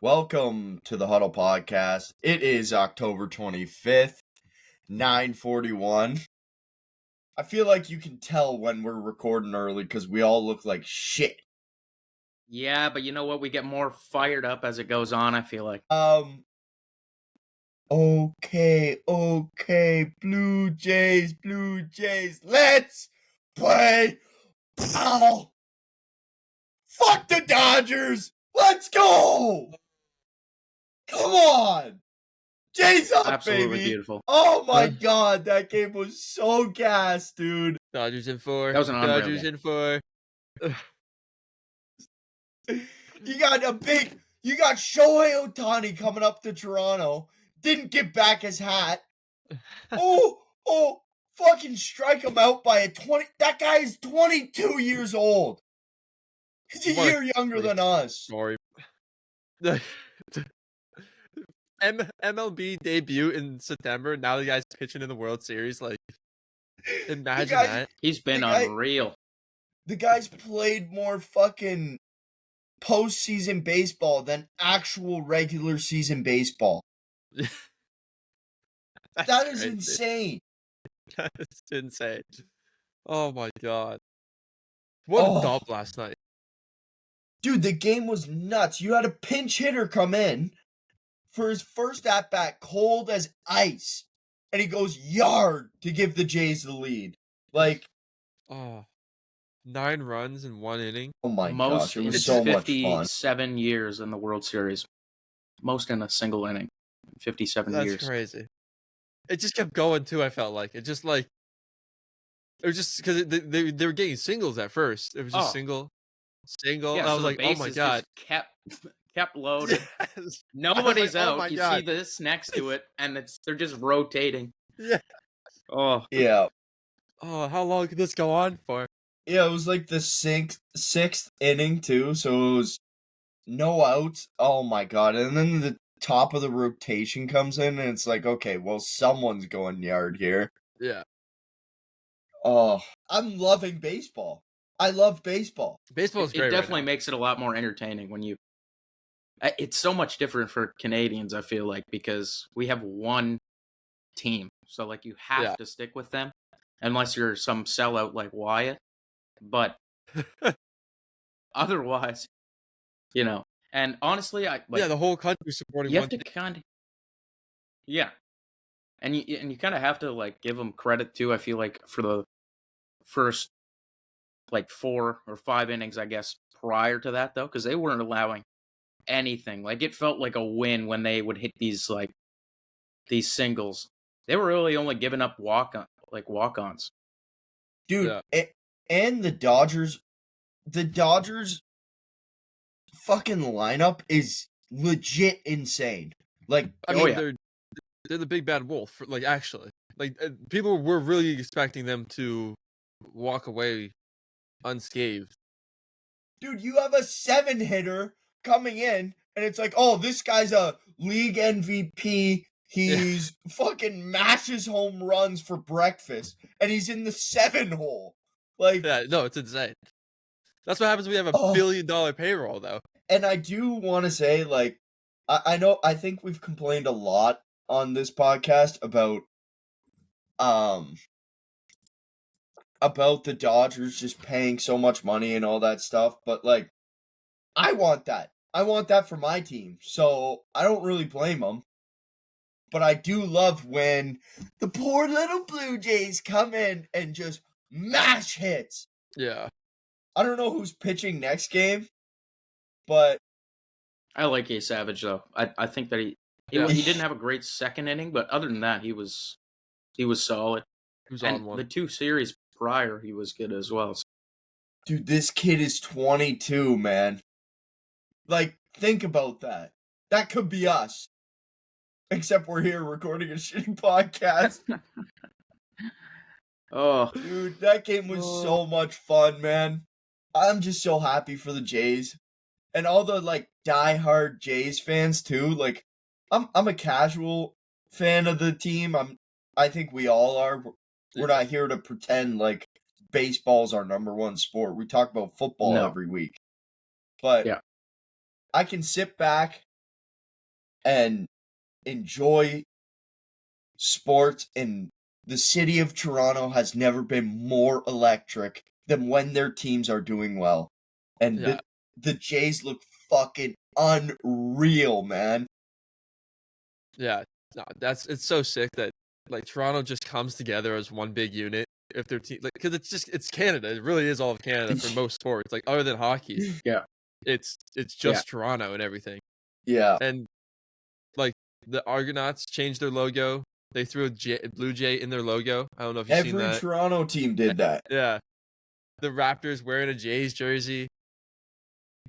Welcome to the Huddle Podcast. It is October 25th, 9:41. I feel like you can tell when we're recording early because we all look like shit. Yeah, but you know what? We get more fired up as it goes on, I feel like. Okay, Blue Jays, let's play ball. Fuck the Dodgers, let's go! Come on! Jays up, Absolutely baby! Beautiful. Oh my god, that game was so gas, dude. Dodgers in 4. That was an unreal Dodgers game. in 4. You got Shohei Otani coming up to Toronto. Didn't get back his hat. Fucking strike him out by a 20. That guy is 22 years old. He's a year younger than us. Sorry. MLB debut in September. Now the guy's pitching in the World Series. Like, imagine that. He's been unreal. The guy's played more fucking postseason baseball than actual regular season baseball. That is insane. That is insane. Oh my god. What a dub last night. Dude, the game was nuts. You had a pinch hitter come in for his first at-bat, cold as ice, and he goes yard to give the Jays the lead. Like, 9 runs in 1 inning. Oh my gosh, it was so much fun. 57 years in the World Series. Most in a single inning. 57 years. That's crazy. It just kept going too, I felt like. It was just because they were getting singles at first. It was just single. Yeah, and I was like, oh my god. Kept loaded. Yes. Nobody's out. Oh you god. See this next to it, and they're just rotating. Yeah. Oh. Yeah. Oh, how long could this go on for? Yeah, it was like the sixth inning too, so it was no outs. Oh my god. And then the top of the rotation comes in, and it's like, okay, well, someone's going yard here. Yeah. Oh, I'm loving baseball. I love baseball. Baseball is great. It definitely makes it a lot more entertaining when you... It's so much different for Canadians, I feel like, because we have one team. So, like, you have to stick with them, unless you're some sellout like Wyatt. But otherwise, and honestly, the whole country supporting. You have to kind of, and you kind of have to like give them credit too. I feel like for the first 4 or 5 innings, I guess prior to that though, because they weren't allowing anything. Like it felt like a win when they would hit these singles. They were really only giving up walk-ons. Dude, and the Dodgers fucking lineup is legit insane. Like, they're the big bad wolf. Like, actually, like people were really expecting them to walk away unscathed. Dude, you have a 7-hitter coming in, and it's like, oh, this guy's a league MVP. He's fucking mashes home runs for breakfast, and he's in the 7-hole. Like, yeah, no, it's insane. That's what happens when we have a $1 billion payroll, though. And I do want to say, like, I think we've complained a lot on this podcast about the Dodgers just paying so much money and all that stuff, but like, I want that. I want that for my team, so I don't really blame them. But I do love when the poor little Blue Jays come in and just mash hits. Yeah. I don't know who's pitching next game, but I like A Savage though. I think that he didn't have a great second inning, but other than that, he was solid. He was and on one. The 2 series prior, he was good as well. Dude, this kid is 22, man. Like, think about that. That could be us. Except we're here recording a shitty podcast. Dude, that game was so much fun, man. I'm just so happy for the Jays. And all the, like, diehard Jays fans, too. Like, I'm a casual fan of the team. I think we all are. We're not here to pretend like baseball's our number one sport. We talk about football every week. But I can sit back and enjoy sports. And the city of Toronto has never been more electric than when their teams are doing well. And the Jays look fucking unreal, man. Yeah, no, it's so sick that like Toronto just comes together as one big unit. If their team, like, because it's Canada, it really is all of Canada for most sports. Like other than hockey, it's just Toronto and everything. Yeah, and like the Argonauts changed their logo. They threw a Blue Jay in their logo. I don't know if you've seen that. Every Toronto team did that. Yeah, the Raptors wearing a Jays jersey.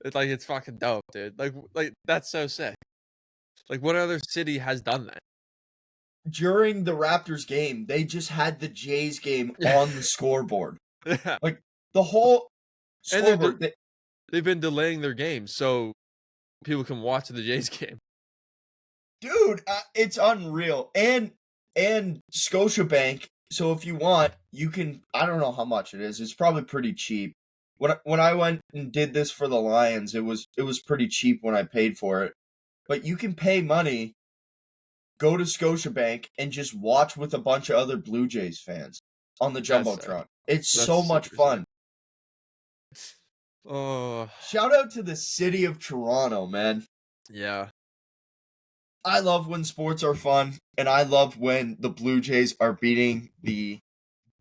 It's fucking dope, dude. Like that's so sick. Like, what other city has done that? During the Raptors game, they just had the Jays game on the scoreboard. Yeah. Like, the whole scoreboard. And they've been delaying their games so people can watch the Jays game. Dude, it's unreal. And Scotiabank, so if you want, you can, I don't know how much it is. It's probably pretty cheap. When I went and did this for the Lions, it was pretty cheap when I paid for it. But you can pay money, go to Scotiabank, and just watch with a bunch of other Blue Jays fans on the Jumbotron. It's so much fun. Oh. Shout out to the city of Toronto, man. Yeah. I love when sports are fun, and I love when the Blue Jays are beating the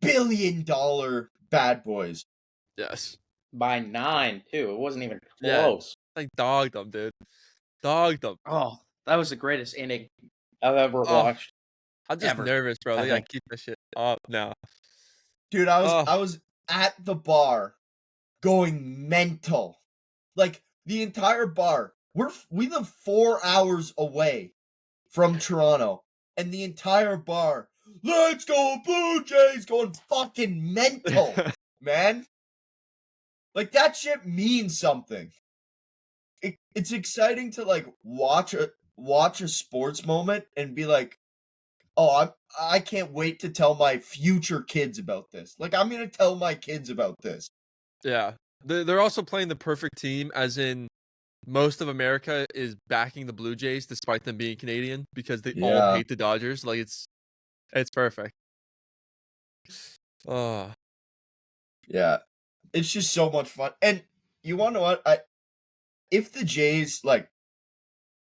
billion-dollar bad boys. Yes. By 9, too. It wasn't even close. Like, dogged them, dude. Dogged them. Oh, that was the greatest inning I've ever watched. I'm just nervous, bro. They gotta keep this shit up now. Dude, I was at the bar going mental. Like, the entire bar. We live 4 hours away from Toronto. And the entire bar, let's go Blue Jays, going fucking mental, man. Like, that shit means something. It's exciting to, like, watch a sports moment and be like, oh, I can't wait to tell my future kids about this. Like, I'm going to tell my kids about this. Yeah. They're also playing the perfect team, as in most of America is backing the Blue Jays despite them being Canadian because they all hate the Dodgers. Like, it's perfect. Oh. Yeah. It's just so much fun. And you want to know what? If the Jays, like,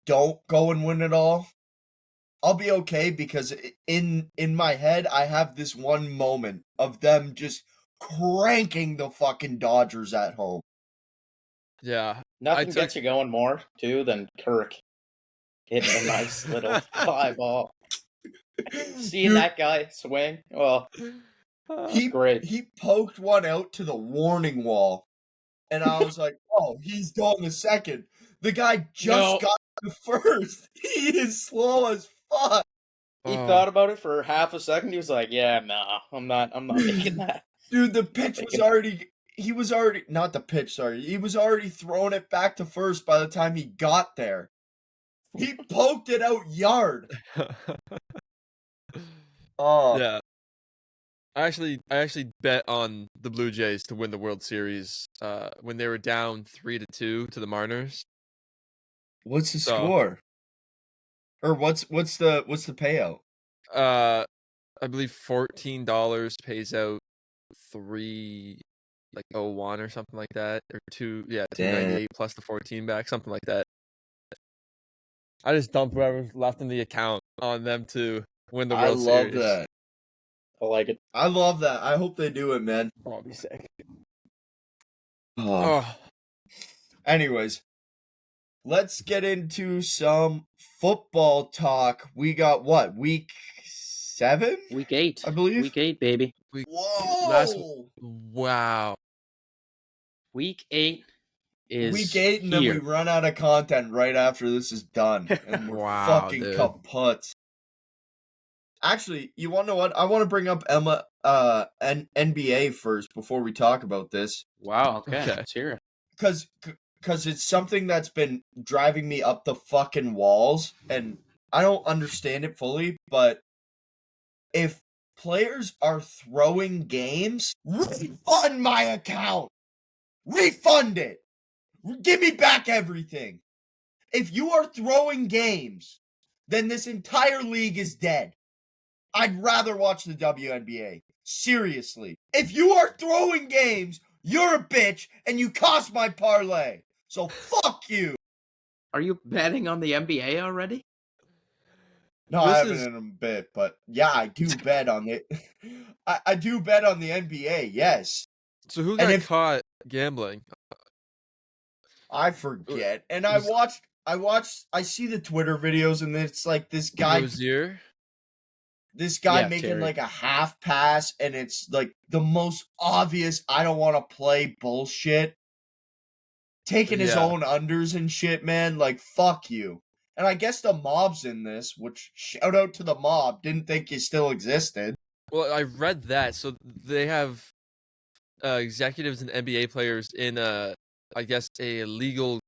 don't go and win it all, I'll be okay, because in my head, I have this one moment of them just cranking the fucking Dodgers at home. Yeah. Nothing gets you going more, too, than Kirk hitting a nice little fly ball. Seeing that guy swing, well, great. He poked one out to the warning wall, and I was like, oh, he's going to second. The guy just got to first. He is slow as fuck. He thought about it for half a second. He was like, yeah, nah, I'm not making that. Dude, the pitch was already... He was already... Not the pitch, sorry. He was already throwing it back to first by the time he got there. He poked it out yard. Oh. Yeah. I actually bet on the Blue Jays to win the World Series when they were down 3-2 to the Mariners. What's the score? Or what's the payout? I believe $14 pays out 3.01 or something like that, or $2.98 plus the 14 back, something like that. I just dumped whatever's left in the account on them to win the World Series. I love that. I like it. I love that. I hope they do it, man. Oh, I'll be sick. Oh. Anyways, let's get into some football talk. We got what? Week 7? Week 8. I believe. Week 8, baby. Whoa! Wow. Week 8 is Week 8, and here. then we run out of content right after this is done. And we're fucking kaput. Actually, you want to know what? I want to bring up NBA first before we talk about this. Wow, okay. Let's hear it. Because it's something that's been driving me up the fucking walls, and I don't understand it fully, but if players are throwing games, refund my account! Refund it! Give me back everything! If you are throwing games, then this entire league is dead. I'd rather watch the WNBA. Seriously. If you are throwing games, you're a bitch and you cost my parlay. So fuck you. Are you betting on the NBA already? No, I haven't in a bit, but yeah, I do bet on it. I do bet on the NBA, yes. So who got caught gambling? I forget. And I see the Twitter videos, and it's like this guy Rozier? This guy making like a half pass, and it's like the most obvious I don't want to play bullshit. Taking his own unders and shit, man. Like, fuck you. And I guess the mob's in this, which, shout out to the mob, didn't think he still existed. Well, I read that. So they have executives and NBA players in, I guess, a illegal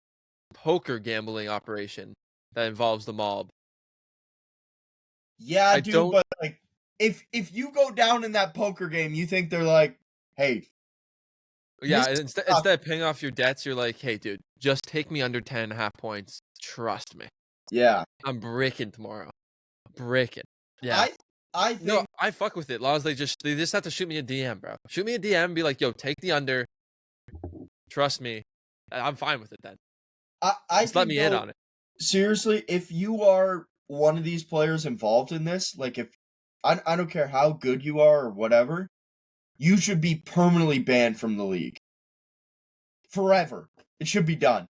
poker gambling operation that involves the mob. Yeah, but like, if you go down in that poker game, you think they're like, hey. Yeah, instead of paying off your debts, you're like, hey, dude, just take me under 10.5 points. Trust me. Yeah. I'm breaking tomorrow. Breaking. Yeah. I think... No, I fuck with it. As long as they just have to shoot me a DM, bro. Shoot me a DM and be like, yo, take the under. Trust me. I'm fine with it then. Just let me in on it. Seriously, if you are one of these players involved in this, like if I don't care how good you are or whatever, you should be permanently banned from the league. Forever. It should be done.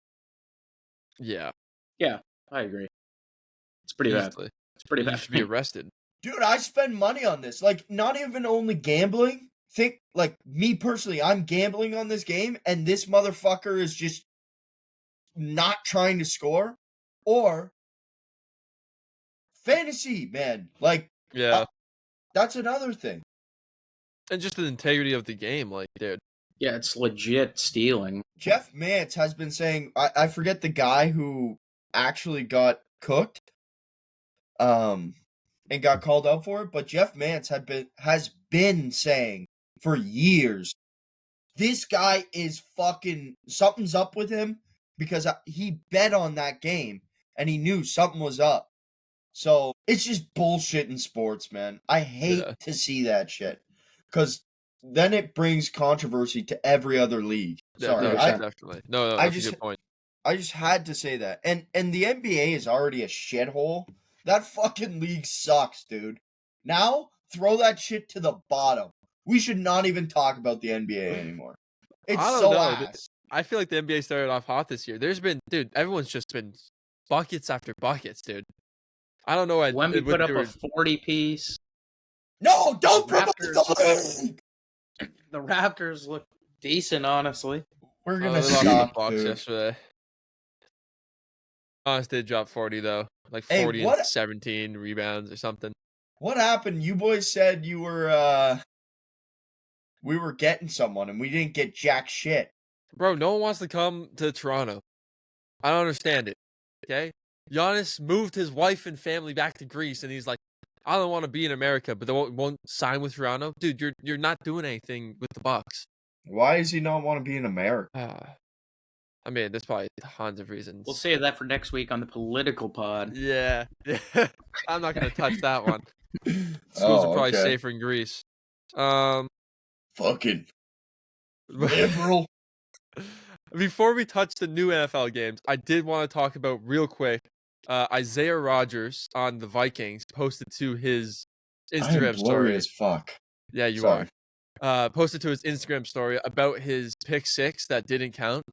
Yeah. Yeah, I agree. It's pretty bad. It's pretty bad. You should be arrested. Dude, I spend money on this. Like, not even only gambling. Think, like, me personally, I'm gambling on this game, and this motherfucker is just not trying to score. Or fantasy, man. Like, yeah, that's another thing. And just the integrity of the game, like, dude. Yeah, it's legit stealing. Jeff Mance has been saying, I forget the guy who actually got cooked, and got called out for it, but Jeff Mance has been saying for years, this guy is fucking, something's up with him, because he bet on that game, and he knew something was up. So, it's just bullshit in sports, man. I hate to see that shit. Because then it brings controversy to every other league. Sorry. Definitely. No, that's a good point. I just had to say that. And the NBA is already a shithole. That fucking league sucks, dude. Now, throw that shit to the bottom. We should not even talk about the NBA anymore. It's ass. I feel like the NBA started off hot this year. Everyone's just been buckets after buckets, dude. I don't know. When we put up a 40-piece. No, don't promote the league! The Raptors look decent, honestly. We're gonna stop the Bucks yesterday. Giannis did drop 40 though, like 40 and 17 rebounds or something. What happened? You boys said you were we were getting someone and we didn't get jack shit. Bro, no one wants to come to Toronto. I don't understand it. Okay? Giannis moved his wife and family back to Greece and he's like, I don't want to be in America, but they won't sign with Toronto. Dude, you're not doing anything with the Bucks. Why does he not want to be in America? I mean, there's probably tons of reasons. We'll save that for next week on the political pod. Yeah. I'm not going to touch that one. Schools are probably safer in Greece. Fucking liberal. Before we touch the new NFL games, I did want to talk about real quick. Isaiah Rodgers on the Vikings posted to his Instagram story. As fuck. Yeah, you are. Posted to his Instagram story about his pick six that didn't count.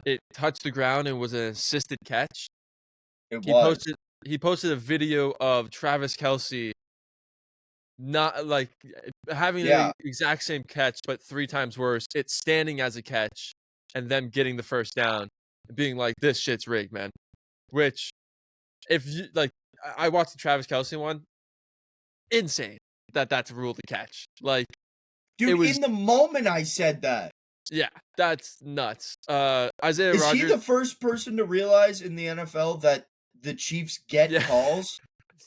It touched the ground and was an assisted catch. He posted a video of Travis Kelce not like having the exact same catch, but 3 times worse. It's standing as a catch and them getting the first down, being like, this shit's rigged, man. Which, if you like, I watched the Travis Kelce one. Insane that's ruled a catch. Like, dude, in the moment I said that. Yeah, that's nuts. Isaiah Is Rodgers. Is he the first person to realize in the NFL that the Chiefs get calls?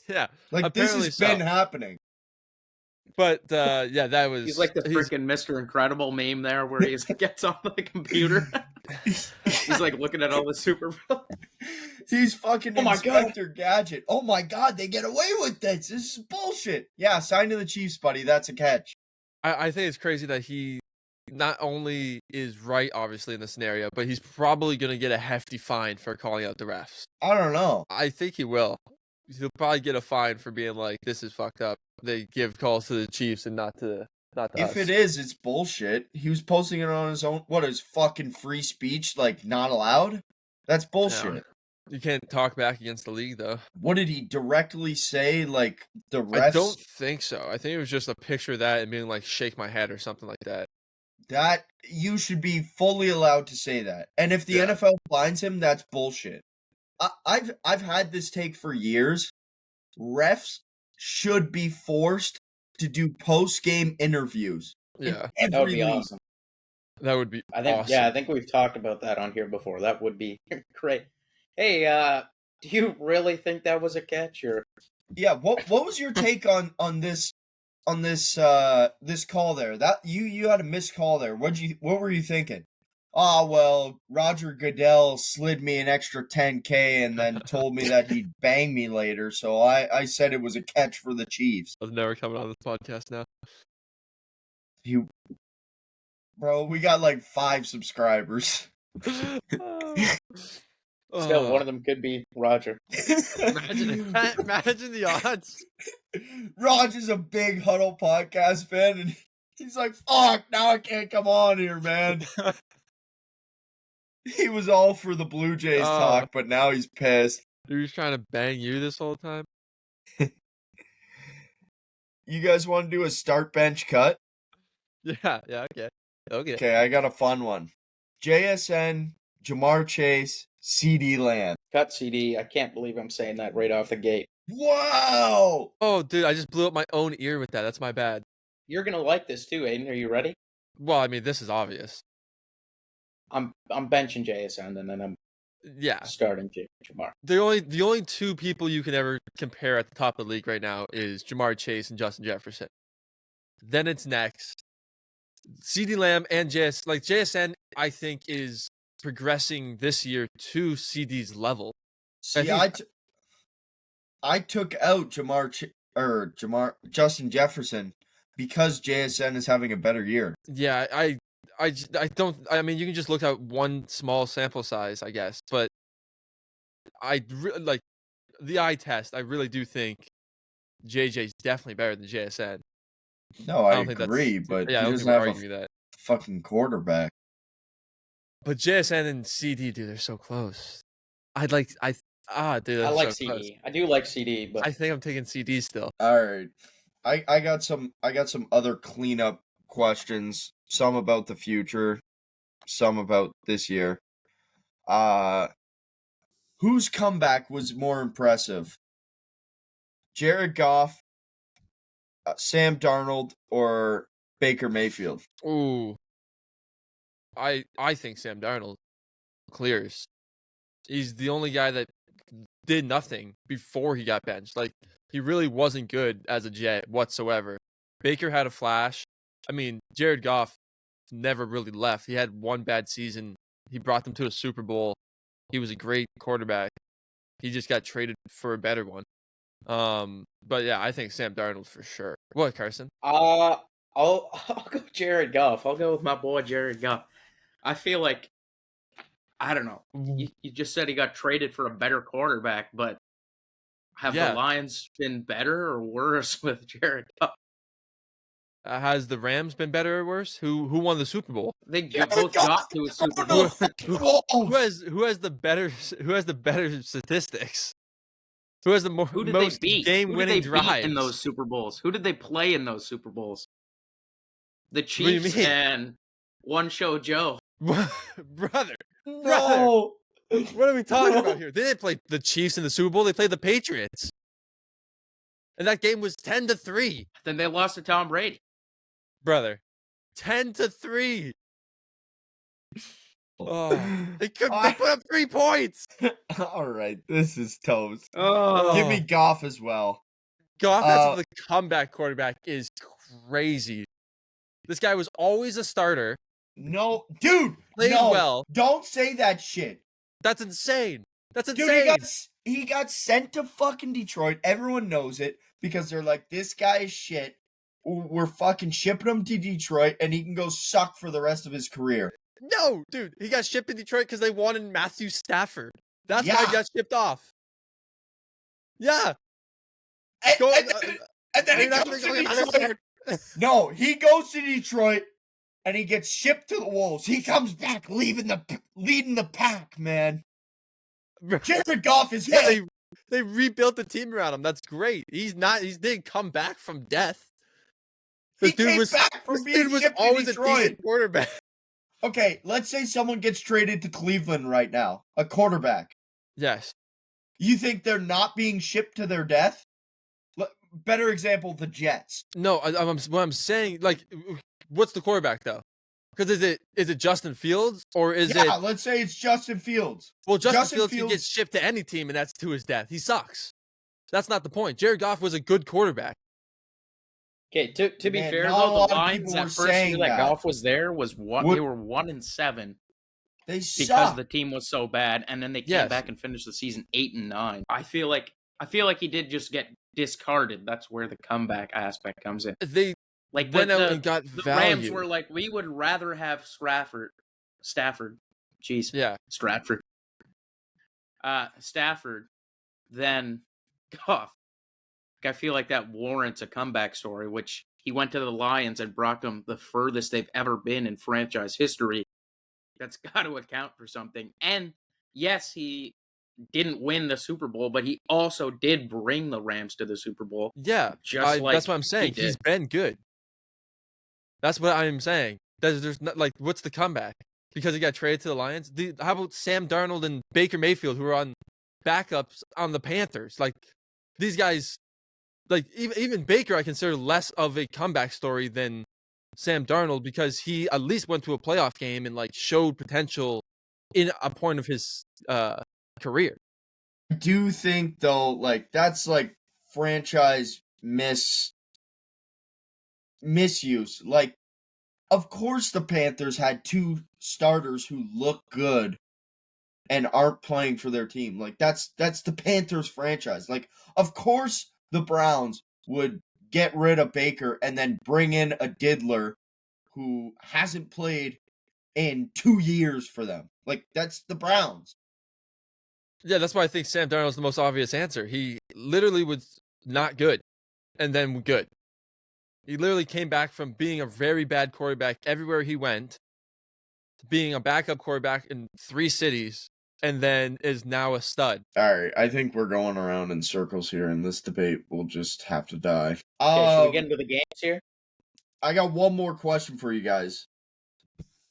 Yeah, like this has been happening. But that was. He's like the freaking Mr. Incredible meme there, where he gets on the computer. He's like looking at all the Super Bowl. He's fucking Oh my God. Inspector Gadget. Oh my God, they get away with this. This is bullshit. Yeah, sign to the Chiefs, buddy. That's a catch. I think it's crazy that he not only is right, obviously, in the scenario, but he's probably going to get a hefty fine for calling out the refs. I don't know. I think he will. He'll probably get a fine for being like, this is fucked up. They give calls to the Chiefs and not to If us. it is, it's bullshit. He was posting it on his own. What is fucking free speech like not allowed? That's bullshit. Yeah. You can't talk back against the league, though. What did he directly say? Like the refs? I don't think so. I think it was just a picture of that and being like, shake my head or something like that. That you should be fully allowed to say that. And if the Yeah. NFL blinds him, that's bullshit. I've had this take for years. Refs should be forced to do post-game interviews. Yeah, in That would every be league. awesome. that would be I think awesome. yeah, I think we've talked about that on here before. That would be great. Hey, do you really think that was a catch or Yeah, what was your take on this this call there? That you had a missed call there. What were you thinking? Ah, well, Roger Goodell slid me an extra $10K and then told me that he'd bang me later, so I said it was a catch for the Chiefs. I was never coming on this podcast now. Bro, we got like 5 subscribers. still one of them could be Roger. Imagine the odds. Raj is a big Huddle Podcast fan, and he's like, fuck, now I can't come on here, man. He was all for the Blue Jays talk, but now he's pissed. He was trying to bang you this whole time. You guys want to do a start bench cut? Yeah, okay. Okay, I got a fun one. JSN, Jamar Chase, CD Lamb. Cut CD. I can't believe I'm saying that right off the gate. Wow! Oh, dude, I just blew up my own ear with that. That's my bad. You're gonna like this too, Aiden. Are you ready? Well, I mean, this is obvious. I'm benching JSN and then I'm Yeah. starting Jamar. The only two people you can ever compare at the top of the league right now is Jamar Chase and Justin Jefferson. Then it's next. CeeDee Lamb and JSN, I think, is progressing this year to CD's level. See, I took out Justin Jefferson because JSN is having a better year. Yeah, I don't. I mean, you can just look at one small sample size, I guess, but like the eye test. I really do think JJ's definitely better than JSN. No, I don't think agree, but yeah, I he don't doesn't think we're have arguing that. fucking quarterback. But JSN and CD, dude, they're so close. Dude, I like so close. CD. I do like CD, but I think I'm taking CD still. All right, I got some other cleanup questions. Some about the future, some about this year. Whose comeback was more impressive? Jared Goff, Sam Darnold, or Baker Mayfield? Ooh, I think Sam Darnold clears. He's the only guy that did nothing before he got benched. Like, he really wasn't good as a Jet whatsoever. Baker had a flash. I mean, Jared Goff never really left. He had one bad season. He brought them to a Super Bowl. He was a great quarterback. He just got traded for a better one. But yeah, I think Sam Darnold for sure. What, Carson? I'll go Jared Goff. I'll go with my boy Jared Goff. I feel like I don't know. You just said he got traded for a better quarterback, but have the Lions been better or worse with Jared Goff? Has the Rams been better or worse? Who won the Super Bowl? They both got to a Super Bowl. Who has the better statistics? Who has the most game-winning drives in those Super Bowls? Who did they play in those Super Bowls? The What do you Chiefs mean? and One Show Joe. Brother, No. what are we talking about here? They didn't play the Chiefs in the Super Bowl. They played the Patriots, and that game was 10-3. Then they lost to Tom Brady. Brother, 10-3. Oh, they put up 3 points. All right, this is toast. Oh, Give me Goff as well. Goff as the comeback quarterback is crazy. This guy was always a starter. No, dude. Played no, well. Don't say that shit. That's insane. That's Dude, insane. he got sent to fucking Detroit. Everyone knows it because they're like, this guy is shit. We're fucking shipping him to Detroit, and he can go suck for the rest of his career. No, dude, he got shipped to Detroit because they wanted Matthew Stafford. That's why he got shipped off. Yeah. And then he goes to Detroit. No, he goes to Detroit, and he gets shipped to the Wolves. He comes back leading the pack, man. Jared Goff is hit. They rebuilt the team around him. That's great. He didn't come back from death. He came back from being shipped to always Detroit. A decent quarterback. Okay, let's say someone gets traded to Cleveland right now, a quarterback. Yes. You think they're not being shipped to their death? Better example, the Jets. No, what I'm saying, like, what's the quarterback though? Because is it Justin Fields or is it? Yeah, let's say it's Justin Fields. Well, Justin Fields can get shipped to any team, and that's to his death. He sucks. That's not the point. Jared Goff was a good quarterback. Okay, to be fair though, the Lions that first year that Goff was there was they were 1-7. They because the team was so bad, and then they came back and finished the season 8-9. I feel like he did just get discarded. That's where the comeback aspect comes in. They like went out and got the value. Rams were like, we would rather have Stafford. Jeez, yeah, Stratford. Stafford than Goff. I feel like that warrants a comeback story, which he went to the Lions and brought them the furthest they've ever been in franchise history. That's got to account for something. And yes, he didn't win the Super Bowl, but he also did bring the Rams to the Super Bowl. Yeah, that's what I'm saying. He's been good. That's what I'm saying. There's not, like, what's the comeback? Because he got traded to the Lions? How about Sam Darnold and Baker Mayfield, who are on backups on the Panthers? Like, these guys, like, even Baker, I consider less of a comeback story than Sam Darnold, because he at least went to a playoff game and, like, showed potential in a point of his career. I do think, though, like, that's, like, franchise misuse. Like, of course the Panthers had two starters who look good and aren't playing for their team. Like, that's the Panthers franchise. Like, of course the Browns would get rid of Baker and then bring in a diddler who hasn't played in 2 years for them. Like, that's the Browns. Yeah, that's why I think Sam Darnold's the most obvious answer. He literally was not good and then good. He literally came back from being a very bad quarterback everywhere he went, to being a backup quarterback in 3 cities, and then is now a stud. All right, I think we're going around in circles here, and this debate will just have to die. Okay, should we get into the games here? I got one more question for you guys.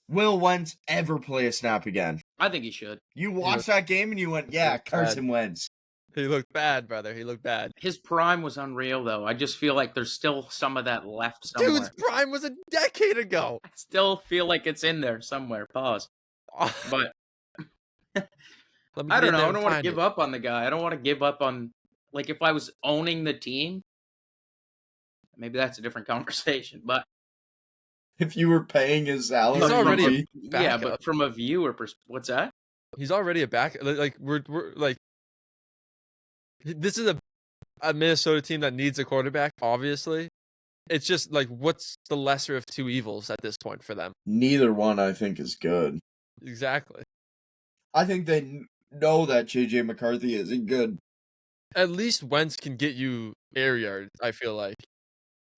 Will Wentz ever play a snap again? I think he should. You watched that game and you went, yeah, Carson Wentz. He looked bad, brother. He looked bad. His prime was unreal, though. I just feel like there's still some of that left somewhere. Dude's prime was a decade ago. I still feel like it's in there somewhere. Pause. But I don't know. I don't want to give up on the guy. I don't want to give up on, like, if I was owning the team, maybe that's a different conversation. But if you were paying his salary, he's already but from a viewer perspective, what's that? He's already a back. Like, we're like, this is a Minnesota team that needs a quarterback. Obviously, it's just like, what's the lesser of two evils at this point for them? Neither one, I think, is good. Exactly. I think they know that JJ McCarthy isn't good. At least Wentz can get you air yards, I feel like.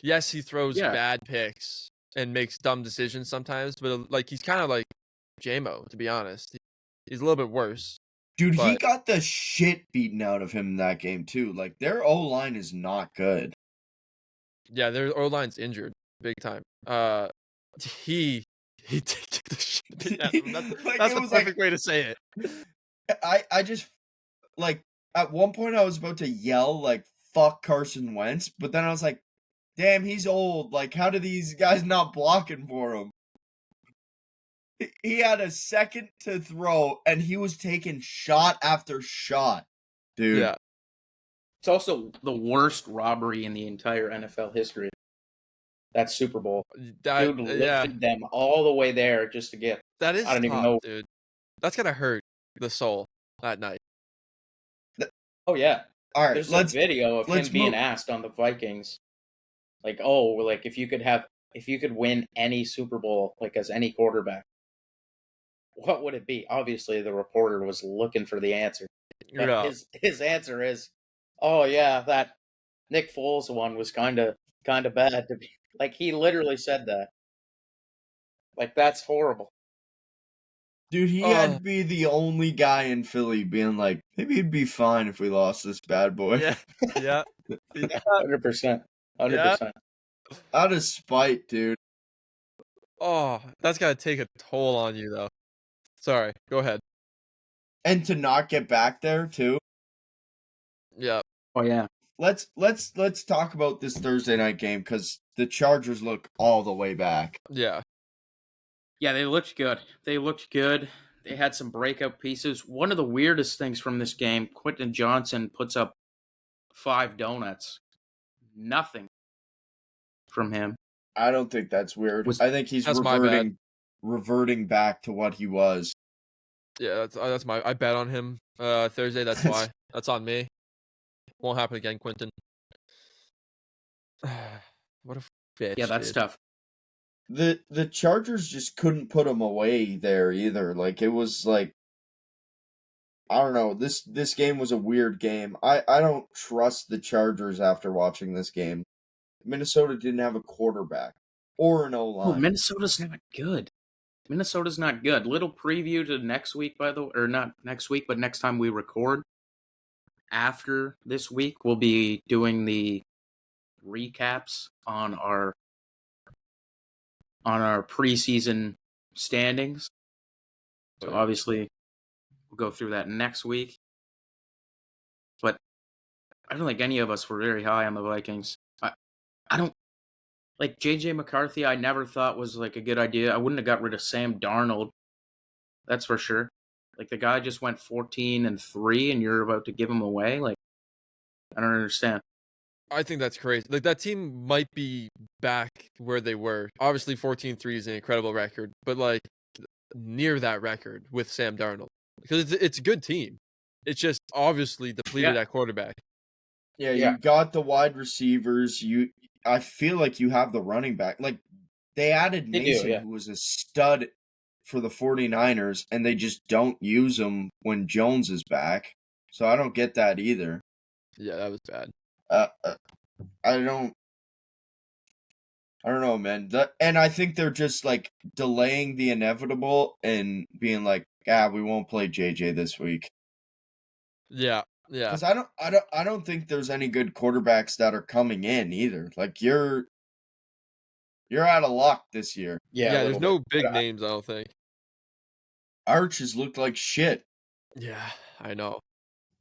Yes, he throws bad picks and makes dumb decisions sometimes, but, like, he's kind of like J-Mo, to be honest. He's a little bit worse. Dude, he got the shit beaten out of him in that game, too. Like, their O-line is not good. Yeah, their O-line's injured big time. He did get the shit beaten out of him. That's the perfect way to say it. I just, like, at one point I was about to yell, like, fuck Carson Wentz, but then I was like, damn, he's old. Like, how do these guys not blocking for him? He had a second to throw, and he was taking shot after shot, dude. Yeah. It's also the worst robbery in the entire NFL history. that Super Bowl. That, Dude yeah, lifted them all the way there just to get. that is I don't even tough, know. dude. That's gonna hurt the soul that night. Oh yeah, All right, there's a video of him let's being move. asked on the Vikings, like, oh, like if you could win any Super Bowl, like as any quarterback, what would it be? Obviously, the reporter was looking for the answer, but Yeah. his answer is, oh yeah, that Nick Foles one was kind of bad to be. Like he literally said that. Like that's horrible. Dude, he had to be the only guy in Philly being like, maybe it'd be fine if we lost this bad boy. Yeah. Yeah. 100%. 100%. Out of spite, dude. Oh, that's gotta take a toll on you, though. Sorry, go ahead. And to not get back there too. Yeah. Oh yeah. Let's talk about this Thursday night game because the Chargers look all the way back. Yeah. Yeah, they looked good. They had some breakout pieces. One of the weirdest things from this game, Quentin Johnson puts up 5 donuts. Nothing from him. I don't think that's weird. I think he's That's my bad. reverting back to what he was. Yeah, that's my. I bet on him Thursday. That's why. That's on me. Won't happen again, Quentin. What a bitch. Yeah, that's dude. tough. The Chargers just couldn't put him away there either. Like it was like I don't know. This game was a weird game. I don't trust the Chargers after watching this game. Minnesota didn't have a quarterback or an O-line. Oh, Minnesota's not good. Minnesota's not good. Little preview to next week, by the way, or not next week, but next time we record. After this week, we'll be doing the recaps on our preseason standings. So obviously, we'll go through that next week. But I don't think any of us were very high on the Vikings. I don't like JJ McCarthy. I never thought was like a good idea. I wouldn't have got rid of Sam Darnold. That's for sure. Like the guy just went 14-3, and you're about to give him away. Like I don't understand. I think that's crazy. Like that team might be back where they were. Obviously, 14-3 is an incredible record, but like near that record with Sam Darnold because it's a good team. It's just obviously depleted at quarterback. Yeah, you got the wide receivers. I feel like you have the running back. Like they added Mason, who was a stud for the 49ers, and they just don't use him when Jones is back. So I don't get that either. Yeah, that was bad. I don't know, man. And I think they're just like delaying the inevitable and being like, we won't play JJ this week. Yeah. Yeah. Because I don't think there's any good quarterbacks that are coming in either. Like you're out of luck this year. Yeah, there's no big names, I don't think. Arch has looked like shit. Yeah, I know.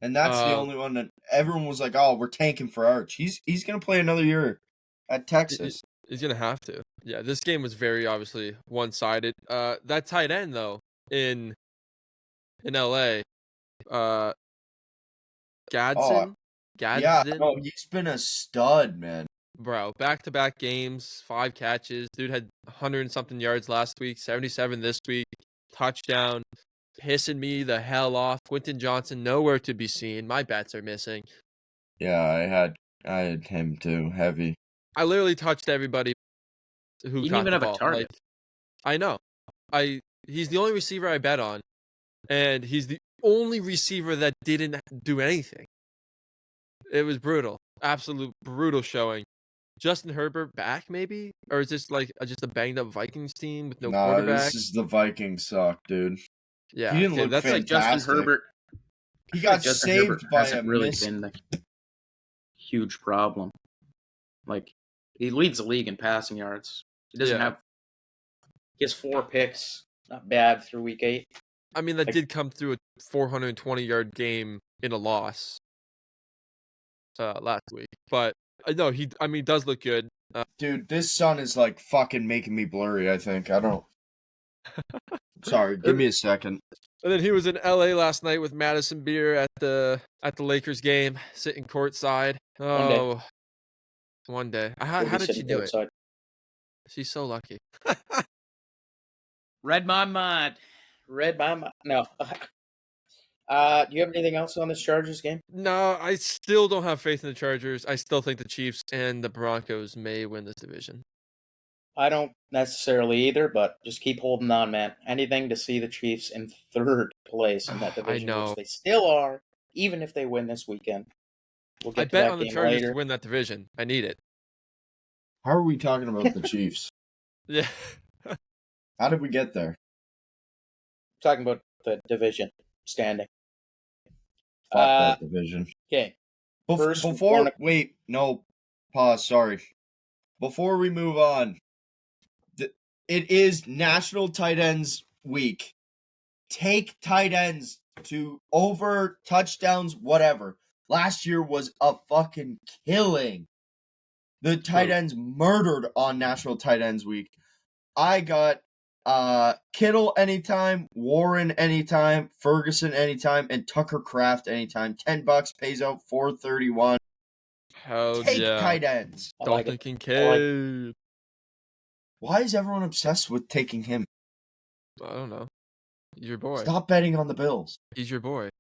And that's the only one that everyone was like, "Oh, we're tanking for Arch. He's gonna play another year at Texas. He's gonna have to." Yeah, this game was very obviously one-sided. That tight end though in LA, Gadsden. Yeah, he's been a stud, man. Bro, back-to-back games, 5 catches. Dude had 100 and something yards last week, 77 this week, touchdown. Pissing me the hell off. Quentin Johnson nowhere to be seen. My bets are missing. Yeah, I had him too. Heavy. I literally touched everybody who he caught didn't even the have ball. a target. I know. He's the only receiver I bet on, and he's the only receiver that didn't do anything. It was brutal. Absolute brutal showing. Justin Herbert back maybe? Or is this like just a banged up Vikings team with no quarterback? This is the Vikings suck, dude. Yeah. He didn't look that's fantastic. like Justin Herbert. He got saved by a miss. Been the huge problem. Like he leads the league in passing yards. He doesn't have. He has 4 picks. Not bad through week 8. I mean, that did come through a 420-yard game in a loss last week. But no, he does look good. Dude, this sun is like fucking making me blurry, I think. I don't. Sorry, give me a second. And then he was in LA last night with Madison Beer at the Lakers game, sitting courtside. Oh, one day. How did she do it? She's so lucky. Read my mind. No. Do you have anything else on this Chargers game? No, I still don't have faith in the Chargers. I still think the Chiefs and the Broncos may win this division. I don't necessarily either, but just keep holding on, man. Anything to see the Chiefs in third place in that I division, know. which they still are, even if they win this weekend. We'll get I to bet that on the game Chargers later. to win that division. I need it. How are we talking about the Chiefs? Yeah. How did we get there? Talking about the division standing. Fuck that division. Okay. First, Wait, no, pause, sorry. Before we move on, it is National Tight Ends Week. Take tight ends to over touchdowns, whatever. Last year was a fucking killing. The tight ends murdered on National Tight Ends Week. I got Kittle anytime, Warren anytime, Ferguson anytime, and Tucker Kraft anytime. $10 pays out $4.31. Hell Take yeah. tight ends. Dalton Kincaid. Why is everyone obsessed with taking him? I don't know. He's your boy. Stop betting on the Bills. He's your boy.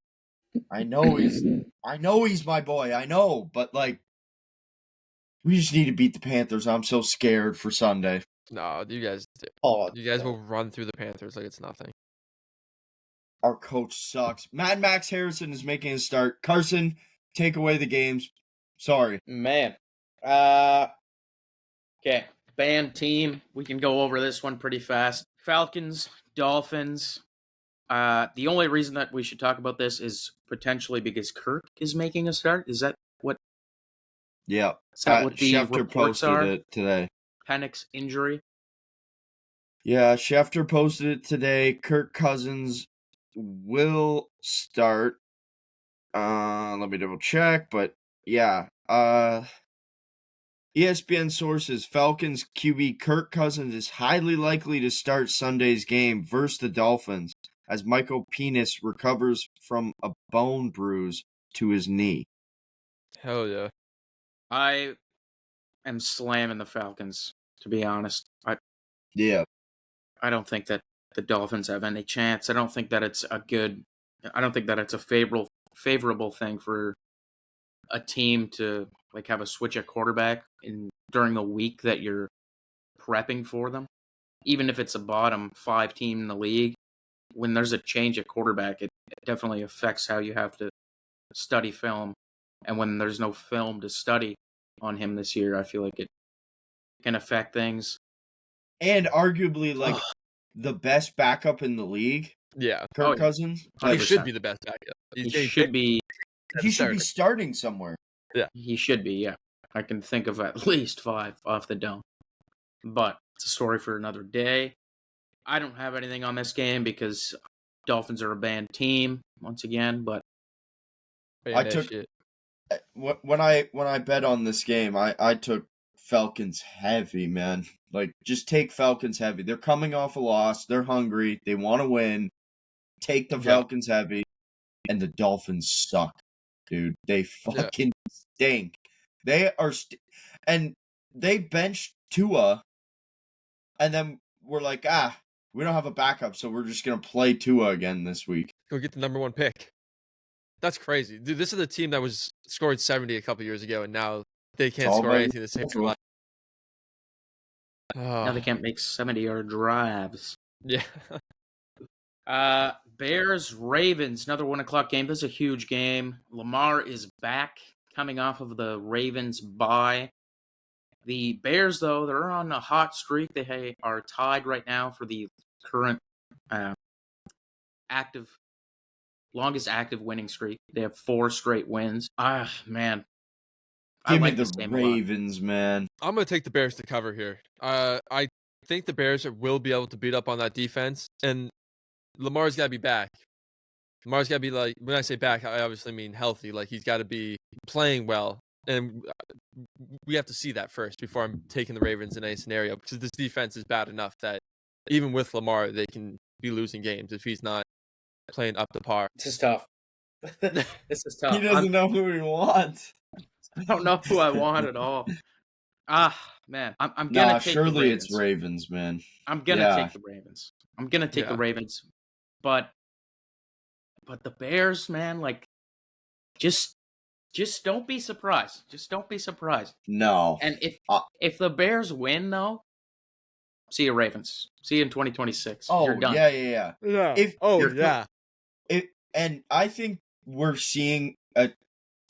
I know he's my boy. I know, but like, we just need to beat the Panthers. I'm so scared for Sunday. No, you guys do. Oh, You guys will run through the Panthers like it's nothing. Our coach sucks. Mad Max Harrison is making a start. Carson, take away the games. Sorry. Man. Okay. Band team. We can go over this one pretty fast. Falcons, Dolphins. The only reason that we should talk about this is potentially because Kirk is making a start. Is that what? Yeah. Is that what the Schefter reports posted are? it today. Penix injury. Yeah, Schefter posted it today. Kirk Cousins will start. Let me double check, but yeah. ESPN sources, Falcons QB Kirk Cousins is highly likely to start Sunday's game versus the Dolphins as Michael Penix recovers from a bone bruise to his knee. Hell yeah. I am slamming the Falcons, to be honest. I don't think that the Dolphins have any chance. I don't think that it's a favorable thing for a team to like have a switch at quarterback during the week that you're prepping for them. Even if it's a bottom 5 team in the league, when there's a change at quarterback, it definitely affects how you have to study film. And when there's no film to study on him this year, I feel like it can affect things. And arguably, like, the best backup in the league, Yeah. Kirk Cousins. He should be the best backup. He should be starting somewhere. Yeah. He should be, yeah. I can think of at least 5 off the dome. But it's a story for another day. I don't have anything on this game because Dolphins are a banned team once again, but I took when I bet on this game, I took Falcons heavy, man. Like, just take Falcons heavy. They're coming off a loss. They're hungry. They want to win. Take the Falcons heavy. And the Dolphins suck, dude. They fucking stink. They are and they benched Tua, and then we're like, we don't have a backup, so we're just going to play Tua again this week. Go get the number 1 pick. That's crazy. Dude, this is the team that was scored 70 a couple years ago, and now they can't score anything the same way. Now they can't make 70-yard drives. Yeah. Bears, Ravens, another 1:00 game. This is a huge game. Lamar is back, coming off of the Ravens bye. The Bears, though, they're on a hot streak. They are tied right now for the current longest active winning streak. They have 4 straight wins. Man. Give me the Ravens, man. I'm going to take the Bears to cover here. I think the Bears will be able to beat up on that defense, and Lamar's got to be back. Lamar's got to be, like, when I say back, I obviously mean healthy. Like, he's got to be playing well. And we have to see that first before I'm taking the Ravens in any scenario, because this defense is bad enough that even with Lamar, they can be losing games if he's not playing up to par. This is tough. This is tough. He doesn't know who he wants. I don't know who I want at all. Man, I'm gonna Nah, take the surely Ravens. it's Ravens, man. I'm gonna Yeah. take the Ravens. I'm gonna take the Yeah. Ravens, but the Bears, man, like just don't be surprised. Just don't be surprised. No. And Uh, if the Bears win, though, see you Ravens. See you in 2026. oh, You're done. yeah. Yeah. If yeah. And I think we're seeing a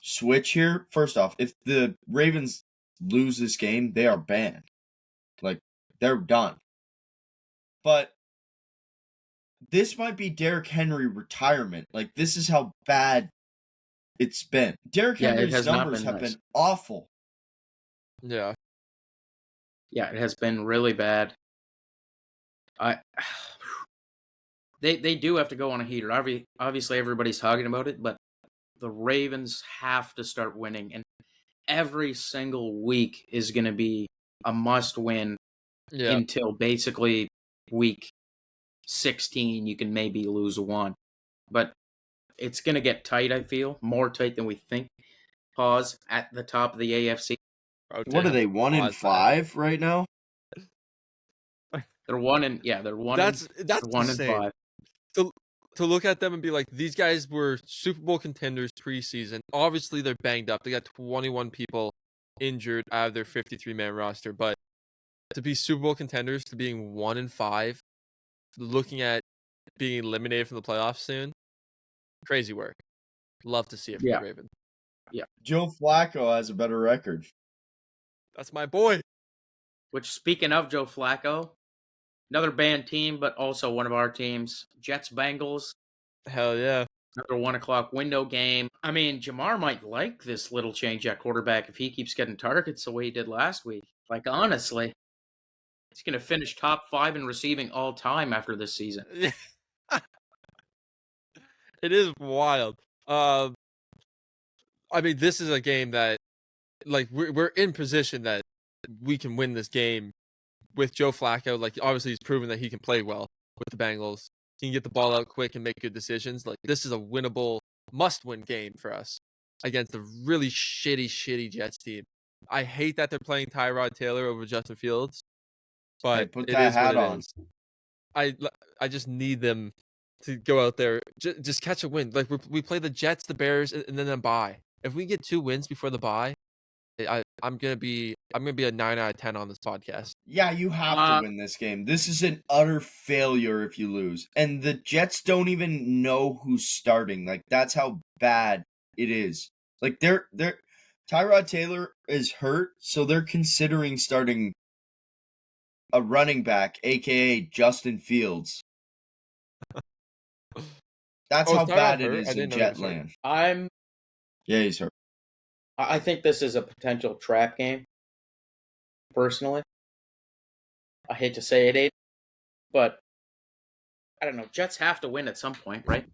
switch here. First off, if the Ravens lose this game, they are banned. Like, they're done. But this might be Derrick Henry retirement. Like, this is how bad it's been. Derrick Henry's numbers have been awful. Yeah. Yeah, it has been really bad. They do have to go on a heater. Obviously, everybody's talking about it, but the Ravens have to start winning, and every single week is going to be a must-win until basically week 16. You can maybe lose one, but it's going to get tight. I feel more tight than we think. Pause at the top of the AFC. What are they, 1-5 right now? They're 1 they're 1. That's 1-5. To look at them and be like, these guys were Super Bowl contenders preseason. Obviously, they're banged up. They got 21 people injured out of their 53-man roster. But to be Super Bowl contenders, to being 1-5, looking at being eliminated from the playoffs soon, crazy work. Love to see it from the Ravens. Yeah. Joe Flacco has a better record. That's my boy. Which, speaking of Joe Flacco, another banned team, but also one of our teams, Jets-Bengals. Hell yeah. Another 1:00 window game. I mean, Jamar might like this little change at quarterback if he keeps getting targets the way he did last week. Like, honestly, he's going to finish top 5 in receiving all time after this season. It is wild. I mean, this is a game that, like, we're in position that we can win this game with Joe Flacco. Like, obviously, he's proven that he can play well with the Bengals. He can get the ball out quick and make good decisions. Like, this is a winnable, must-win game for us against a really shitty Jets team. I hate that they're playing Tyrod Taylor over Justin Fields, but hey, put that hat on. I just need them to go out there, just catch a win. Like, we play the Jets, the Bears, and then a bye. If we get 2 wins before the bye, I'm gonna be a 9 out of 10 on this podcast. Yeah, you have to win this game. This is an utter failure if you lose. And the Jets don't even know who's starting. Like, that's how bad it is. Like, they're Tyrod Taylor is hurt, so they're considering starting a running back, aka Justin Fields. That's how bad it is in Jetland. Yeah, he's hurt. I think this is a potential trap game, personally. I hate to say it, Aiden, but I don't know. Jets have to win at some point, right?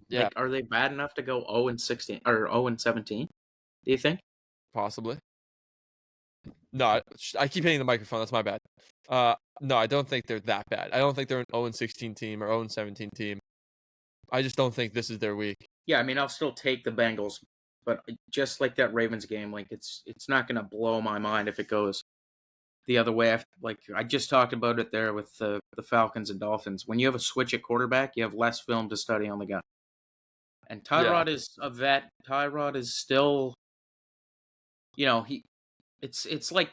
Yeah. Like, are they bad enough to go 0-16 or 0-17? Do you think? Possibly. No, I keep hitting the microphone. That's my bad. No, I don't think they're that bad. I don't think they're an 0-16 team or 0-17 team. I just don't think this is their week. Yeah, I mean, I'll still take the Bengals, but just like that Ravens game, like it's not going to blow my mind if it goes the other way. Like I just talked about it there with the Falcons and Dolphins. When you have a switch at quarterback, you have less film to study on the guy. And Tyrod is a vet. Tyrod is still, it's like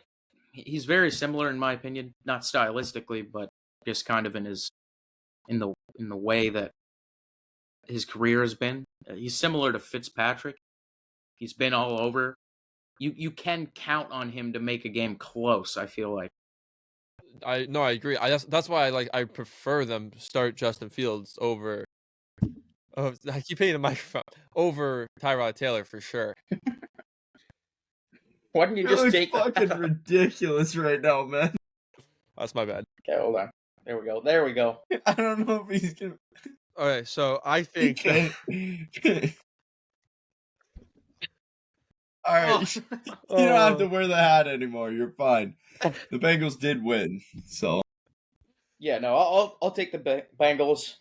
he's very similar in my opinion, not stylistically, but just kind of in the way that his career has been. He's similar to Fitzpatrick. He's been all over. You can count on him to make a game close, I feel like. I agree. That's why I prefer them start Justin Fields over. I keep hitting the microphone over Tyrod Taylor for sure. Why didn't you just take fucking ridiculous right now, man? That's my bad. Okay, hold on. There we go. I don't know if he's gonna. Okay, so I think. All right, you don't have to wear the hat anymore. You're fine. The Bengals did win, so. Yeah, no, I'll take the Bengals.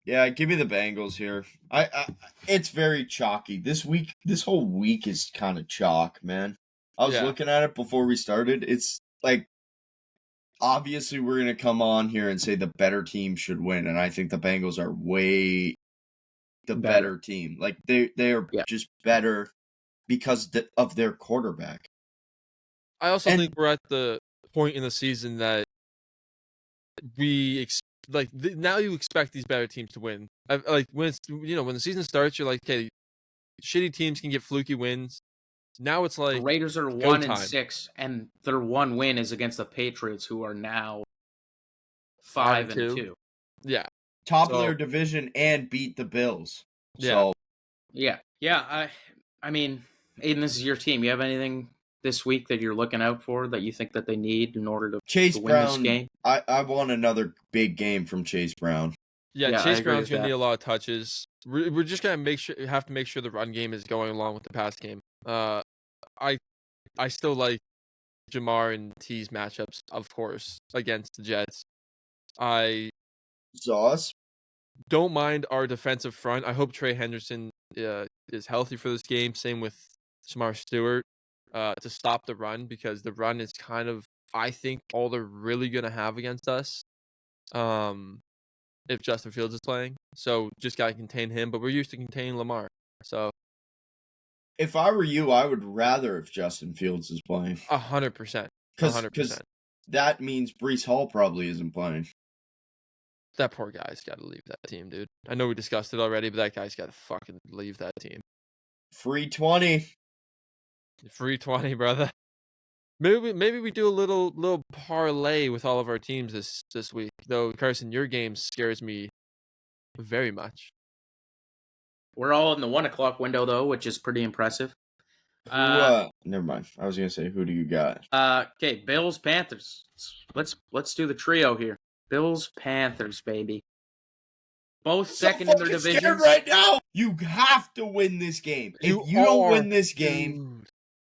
Yeah, give me the Bengals here. It's very chalky this week. This whole week is kind of chalk, man. I was Yeah. looking at it before we started. It's like, obviously we're going to come on here and say the better team should win. And I think the Bengals are way the better team. Like, they are just better because of their quarterback. I also think we're at the point in the season that now you expect these better teams to win. Like when the season starts, you're like, okay, shitty teams can get fluky wins. Now it's like the Raiders are 1-6, and their one win is against the Patriots, who are now 5-2. Yeah, top of their division and beat the Bills. Yeah. So yeah. I mean, Aiden, this is your team. You have anything this week that you're looking out for that you think that they need in order to win this game? I want another big game from Chase Brown. Yeah, Chase Brown's gonna need a lot of touches. We're just gonna have to make sure the run game is going along with the pass game. I still like Jamar and T's matchups, of course, against the Jets. I don't mind our defensive front. I hope Trey Henderson is healthy for this game. Same with Marsh Stewart to stop the run, because the run is kind of, I think, all they're really gonna have against us. If Justin Fields is playing, so just gotta contain him. But we're used to containing Lamar, so. If I were you, I would rather if Justin Fields is playing. 100%. Because that means Breece Hall probably isn't playing. That poor guy's got to leave that team, dude. I know we discussed it already, but that guy's got to fucking leave that team. Free 20. Free 20, brother. Maybe we do a little parlay with all of our teams this week. Though, Carson, your game scares me very much. We're all in the 1 o'clock window, though, which is pretty impressive. Never mind. I was gonna say, who do you got? Okay, Bills, Panthers. Let's do the trio here. Bills, Panthers, baby. Both second in their division. Right now, you have to win this game. If you don't win this game,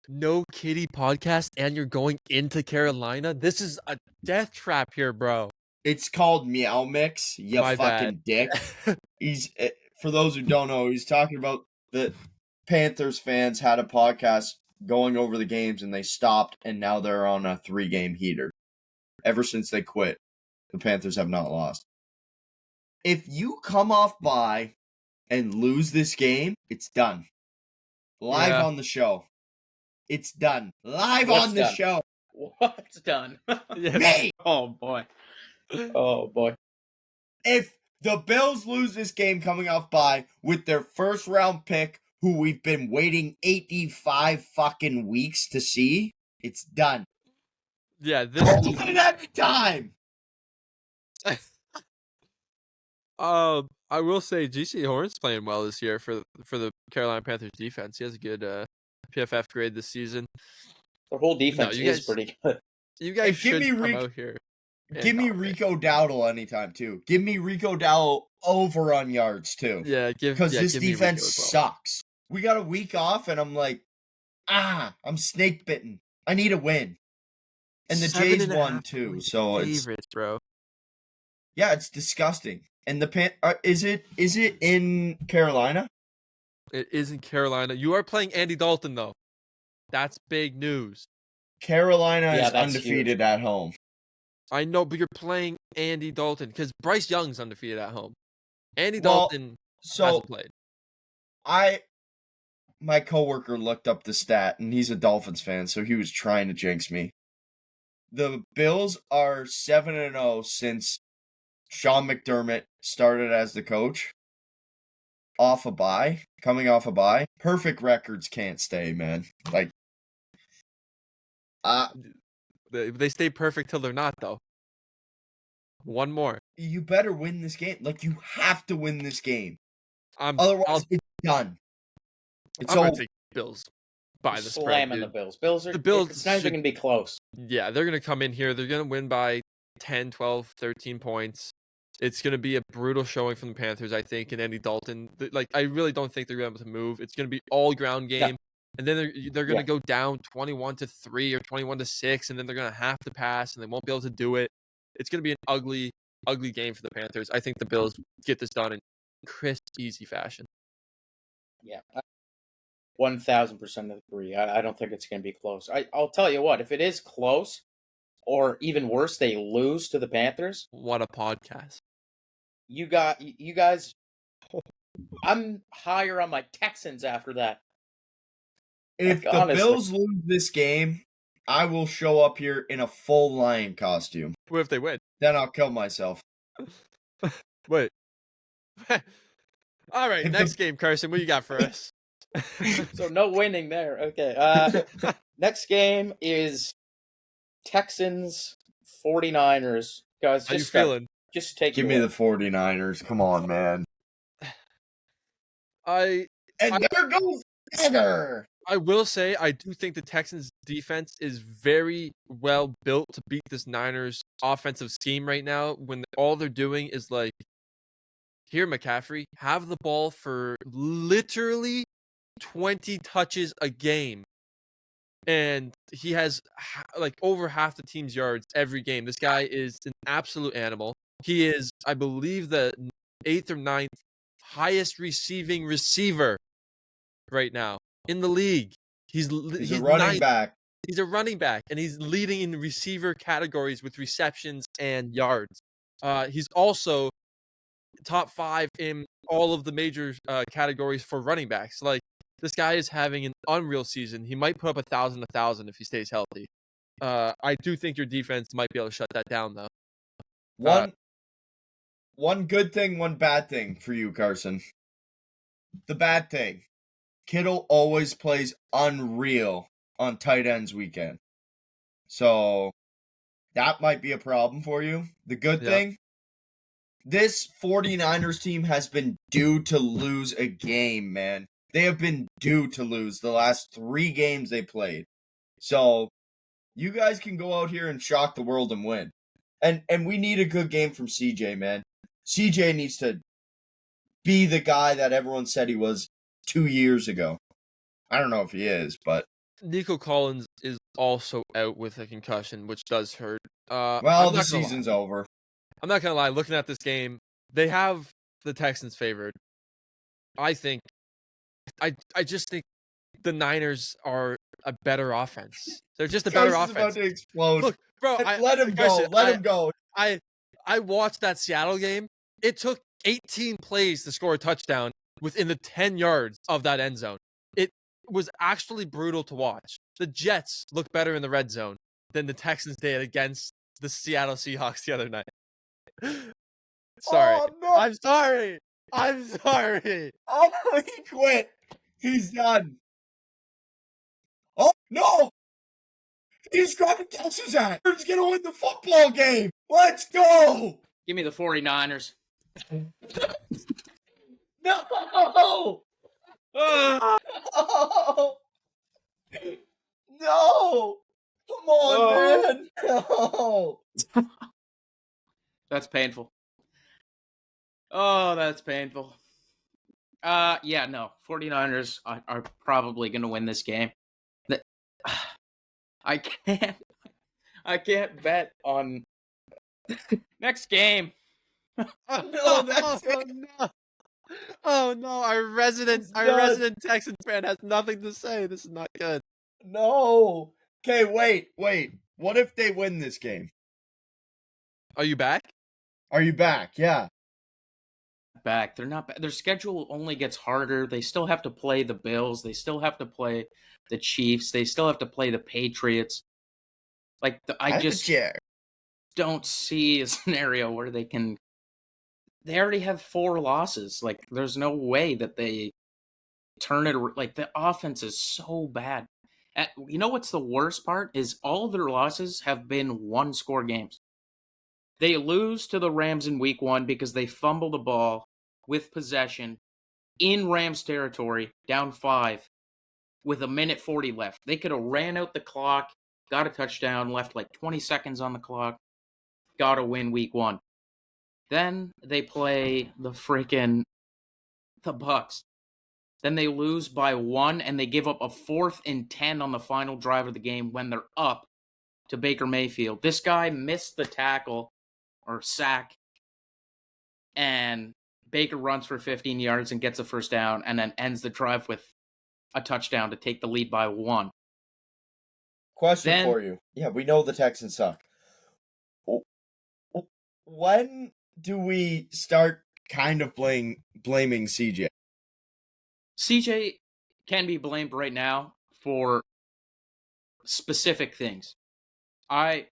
no kitty podcast, and you're going into Carolina. This is a death trap here, bro. It's called Meow Mix. You My fucking dick. He's. For those who don't know, he's talking about the Panthers fans had a podcast going over the games and they stopped, and now they're on a 3-game heater. Ever since they quit, the Panthers have not lost. If you come off bye and lose this game, it's done. Live on the show. It's done. Live on the show. What's done? Me! Oh, boy. Oh, boy. If the Bills lose this game coming off bye with their first round pick, who we've been waiting 85 fucking weeks to see, it's done. Yeah, this every time. I will say GC Horn's playing well this year for the Carolina Panthers defense. He has a good PFF grade this season. Their whole defense is pretty good. You guys should come out here. Give me Rico Dowdle anytime, too. Give me Rico Dowdle over on yards, too. Yeah, because this defense sucks. We got a week off, and I'm like, I'm snake bitten. I need a win. And the Jays won, too, so it's... favorites, bro. Yeah, it's disgusting. And is it in Carolina? It is in Carolina. You are playing Andy Dalton, though. That's big news. Carolina is undefeated at home. I know, but you're playing Andy Dalton because Bryce Young's undefeated at home. Andy Dalton hasn't played. My coworker looked up the stat, and he's a Dolphins fan, so he was trying to jinx me. The Bills are 7-0 since Sean McDermott started as the coach. Coming off a bye. Perfect records can't stay, man. Like, they stay perfect till they're not, though. One more. You better win this game. Like, you have to win this game. Otherwise, it's done. It's I'm over. going to take Bills by the spread. Slamming the Bills. The Bills, it's not even going to be close. Yeah, they're going to come in here. They're going to win by 10, 12, 13 points. It's going to be a brutal showing from the Panthers, I think, and Andy Dalton. I really don't think they're going to be able to move. It's going to be all ground game. Yeah. And then they're going to go down 21-3 or 21-6, and then they're going to have to pass, and they won't be able to do it. It's going to be an ugly, ugly game for the Panthers. I think the Bills get this done in crisp, easy fashion. Yeah. 1000% agree. I don't think it's going to be close. I'll tell you what, if it is close, or even worse, they lose to the Panthers. What a podcast. You guys, I'm higher on my Texans after that. If Like, the honestly. Bills lose this game, I will show up here in a full lion costume. What if they win? Then I'll kill myself. Wait. All right, If next game, Carson. What you got for us? So no winning there. Okay. Next game is Texans 49ers. Guys, How you just feeling? Just take Give it me away. the 49ers. Come on, man. I There goes Dagger. I will say I do think the Texans defense is very well built to beat this Niners offensive scheme right now when all they're doing is like, here, McCaffrey, have the ball for literally 20 touches a game. And he has like over half the team's yards every game. This guy is an absolute animal. He is, I believe, the 8th or 9th highest receiving receiver right now in the league. He's a running back. He's a running back, and he's leading in receiver categories with receptions and yards. He's also top 5 in all of the major categories for running backs. Like, this guy is having an unreal season. He might put up 1,000 if he stays healthy. I do think your defense might be able to shut that down, though. One good thing, one bad thing for you, Carson. The bad thing, Kittle always plays unreal on tight ends weekend. So that might be a problem for you. The good thing, this 49ers team has been due to lose a game, man. They have been due to lose the last 3 games they played. So you guys can go out here and shock the world and win. And we need a good game from CJ, man. CJ needs to be the guy that everyone said he was 2 years ago. I don't know if he is, but Nico Collins is also out with a concussion, which does hurt. well, the season's over. I'm not gonna lie. Looking at this game, they have the Texans favored. I just think the Niners are a better offense. They're just a better Carson's offense. about to explode. Look, bro, let him go. Let him go. I watched that Seattle game. It took 18 plays to score a touchdown within the 10 yards of that end zone. It was actually brutal to watch. The Jets look better in the red zone than the Texans did against the Seattle Seahawks the other night. Sorry. Oh, no. I'm sorry. Oh, he quit. He's done. Oh, no. He's grabbing Texas at. He's going to win the football game. Let's go. Give me the 49ers. No. Oh. No. Come on, man. No. That's painful. Oh, that's painful. Yeah, no. 49ers are probably going to win this game. I can't bet on next game. No, that's it. No. Oh no, our resident Texans fan has nothing to say. This is not good. No. Okay, wait. What if they win this game? Are you back? Are you back? Yeah. Back. They're not back. Their schedule only gets harder. They still have to play the Bills. They still have to play the Chiefs. They still have to play the Patriots. Like, I just don't see a scenario where they can. They already have 4 losses. Like, there's no way that they turn it. Like, the offense is so bad. You know what's the worst part is all of their losses have been 1-score games. They lose to the Rams in week 1 because they fumble the ball with possession in Rams territory, down 5 with 1:40 left. They could have ran out the clock, got a touchdown, left like 20 seconds on the clock, got a win week 1. Then they play the Bucks. Then they lose by 1 and they give up a 4th and 10 on the final drive of the game when they're up to Baker Mayfield. This guy missed the tackle or sack, and Baker runs for 15 yards and gets a first down and then ends the drive with a touchdown to take the lead by 1. Question for you. Yeah, we know the Texans suck. When do we start kind of blaming CJ? CJ can be blamed right now for specific things. I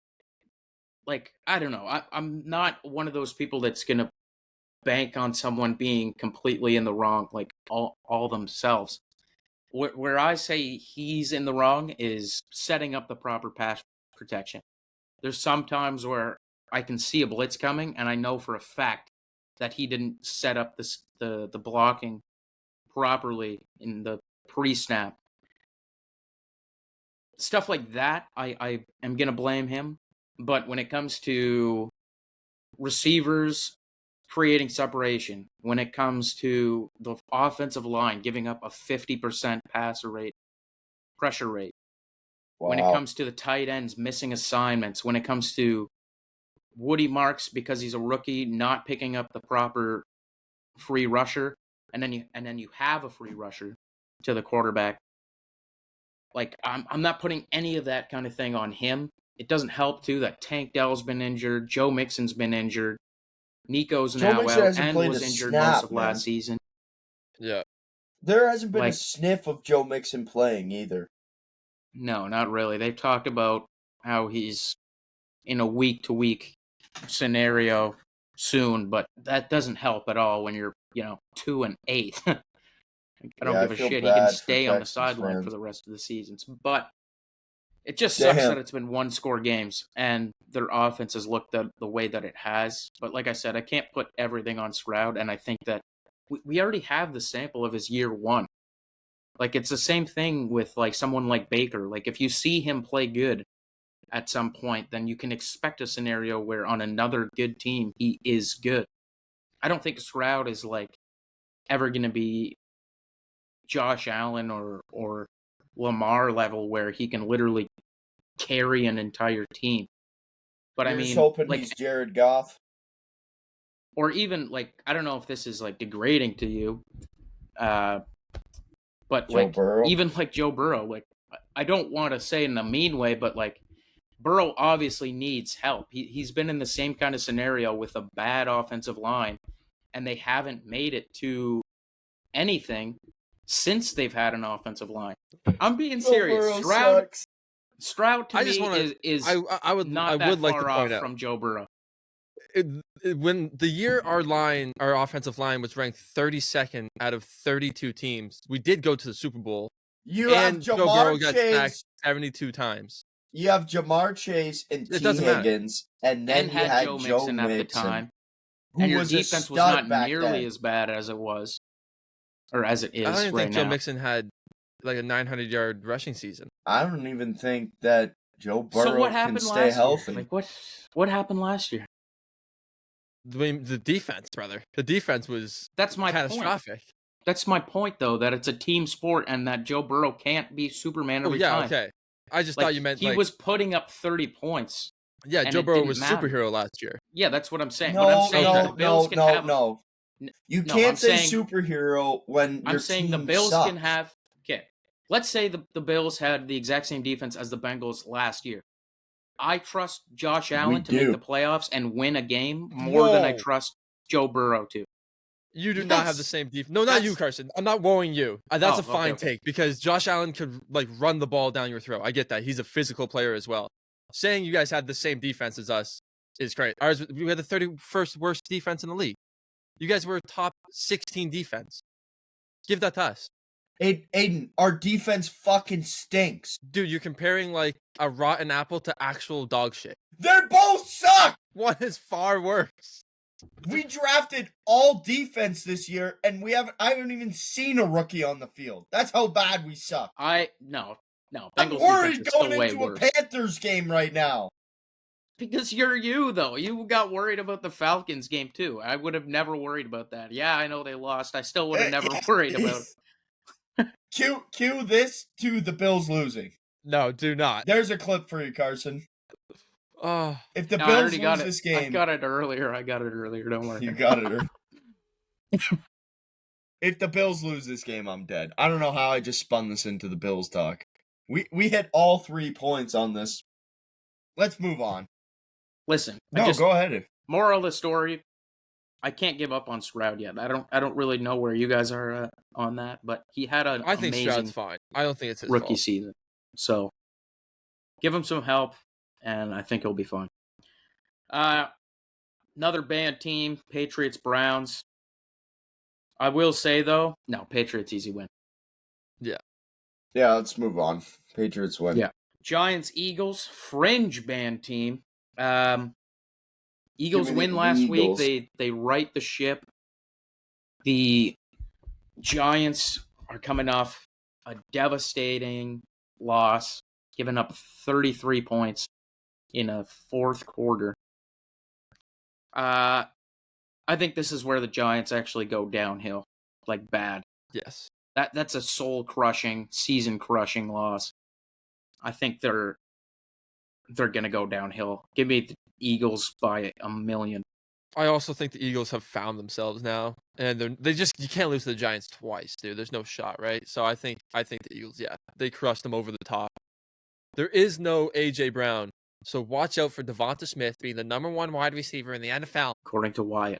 don't know. I'm not one of those people that's going to bank on someone being completely in the wrong, like all themselves. Where I say he's in the wrong is setting up the proper pass protection. There's some times where I can see a blitz coming, and I know for a fact that he didn't set up the blocking properly in the pre-snap. Stuff like that, I am going to blame him. But when it comes to receivers creating separation, when it comes to the offensive line giving up a 50% pressure rate, when it comes to the tight ends missing assignments, when it comes to Woody Marks, because he's a rookie, not picking up the proper free rusher, and then you have a free rusher to the quarterback. Like, I'm not putting any of that kind of thing on him. It doesn't help, too, that Tank Dell's been injured, Joe Mixon's been injured, Nico's now out and was injured most of last season. Yeah. There hasn't been a sniff of Joe Mixon playing either. No, not really. They've talked about how he's in a week-to-week scenario soon, but that doesn't help at all when you're, 2-8. I don't give a shit. He can stay on the sideline for the rest of the seasons. But it just sucks that it's been one-score games, and their offense has looked the way that it has. But like I said, I can't put everything on Stroud, and I think that we already have the sample of his year one. Like, it's the same thing with, like, someone like Baker. Like, if you see him play good at some point, then you can expect a scenario where on another good team, he is good. I don't think Stroud is, like, ever going to be Josh Allen or Lamar level where he can literally carry an entire team. But You're just hoping he's Jared Goff. Or even, like, I don't know if this is, like, degrading to you, but, like, even, like, Joe Burrow, like, I don't want to say in a mean way, but, like, Burrow obviously needs help. He's been in the same kind of scenario with a bad offensive line, and they haven't made it to anything since they've had an offensive line. I'm being serious. Stroud to me is not that far off from Joe Burrow. When the year our offensive line was ranked 32nd out of 32 teams, we did go to the Super Bowl. And Joe Burrow got sacked 72 times. You have Jamar Chase and T. Higgins, and then you had Joe Mixon at the time. And your defense was not nearly as bad as it was, or as it is right now. I don't think Joe Mixon had like a 900-yard rushing season. I don't even think that Joe Burrow can stay healthy. Like, what happened last year? The defense, brother. The defense was catastrophic. Point. That's my point, though, that it's a team sport and that Joe Burrow can't be Superman every time. Okay. I just thought you meant he was putting up 30 points. Yeah, Joe Burrow was superhero last year. Yeah, that's what I'm saying. No. You can't say superhero when I'm saying the Bills can have. Okay, let's say the Bills had the exact same defense as the Bengals last year. I trust Josh Allen to make the playoffs and win a game more than I trust Joe Burrow to. You do not have the same defense. No, not you, Carson. I'm not worrying you. That's a fine take because Josh Allen could like run the ball down your throat. I get that. He's a physical player as well. Saying you guys had the same defense as us is great. We had the 31st worst defense in the league. You guys were top 16 defense. Give that to us. Aiden, our defense fucking stinks. Dude, you're comparing like a rotten apple to actual dog shit. They both suck! One is far worse. We drafted all defense this year, and I haven't even seen a rookie on the field. That's how bad we suck. No. I'm worried going into a Panthers game right now. Because you're you, though. You got worried about the Falcons game, too. I would have never worried about that. Yeah, I know they lost. I still would have never worried about it. Cue this to the Bills losing. No, do not. There's a clip for you, Carson. Oh, if the Bills lose this game... I got it earlier. Don't worry. You got it earlier. If the Bills lose this game, I'm dead. I don't know how I just spun this into the Bills talk. We hit all 3 points on this. Let's move on. Listen, No, go ahead. Moral of the story: I can't give up on Stroud yet. I don't really know where you guys are on that, but he had an I think amazing Stroud's fine. I don't think it's his rookie fault. season. So give him some help, and I think he'll be fine. Another bad team, Patriots Browns. I will say though, no, Patriots easy win. Yeah, let's move on. Patriots win. Yeah. Giants Eagles, fringe band team. Eagles Give me the win last Eagles. week. They right the ship. The Giants are coming off a devastating loss, giving up 33 points in a fourth quarter. I think this is where the Giants actually go downhill, like bad. Yes. That's a soul-crushing, season-crushing loss. I think they're gonna go downhill. Give me the Eagles by a million. I also think the Eagles have found themselves now, and you can't lose to the Giants twice, dude. There's no shot, right? So I think the Eagles, yeah, they crushed them over the top. There is no AJ Brown, so watch out for Devonta Smith being the number 1 wide receiver in the NFL. According to Wyatt.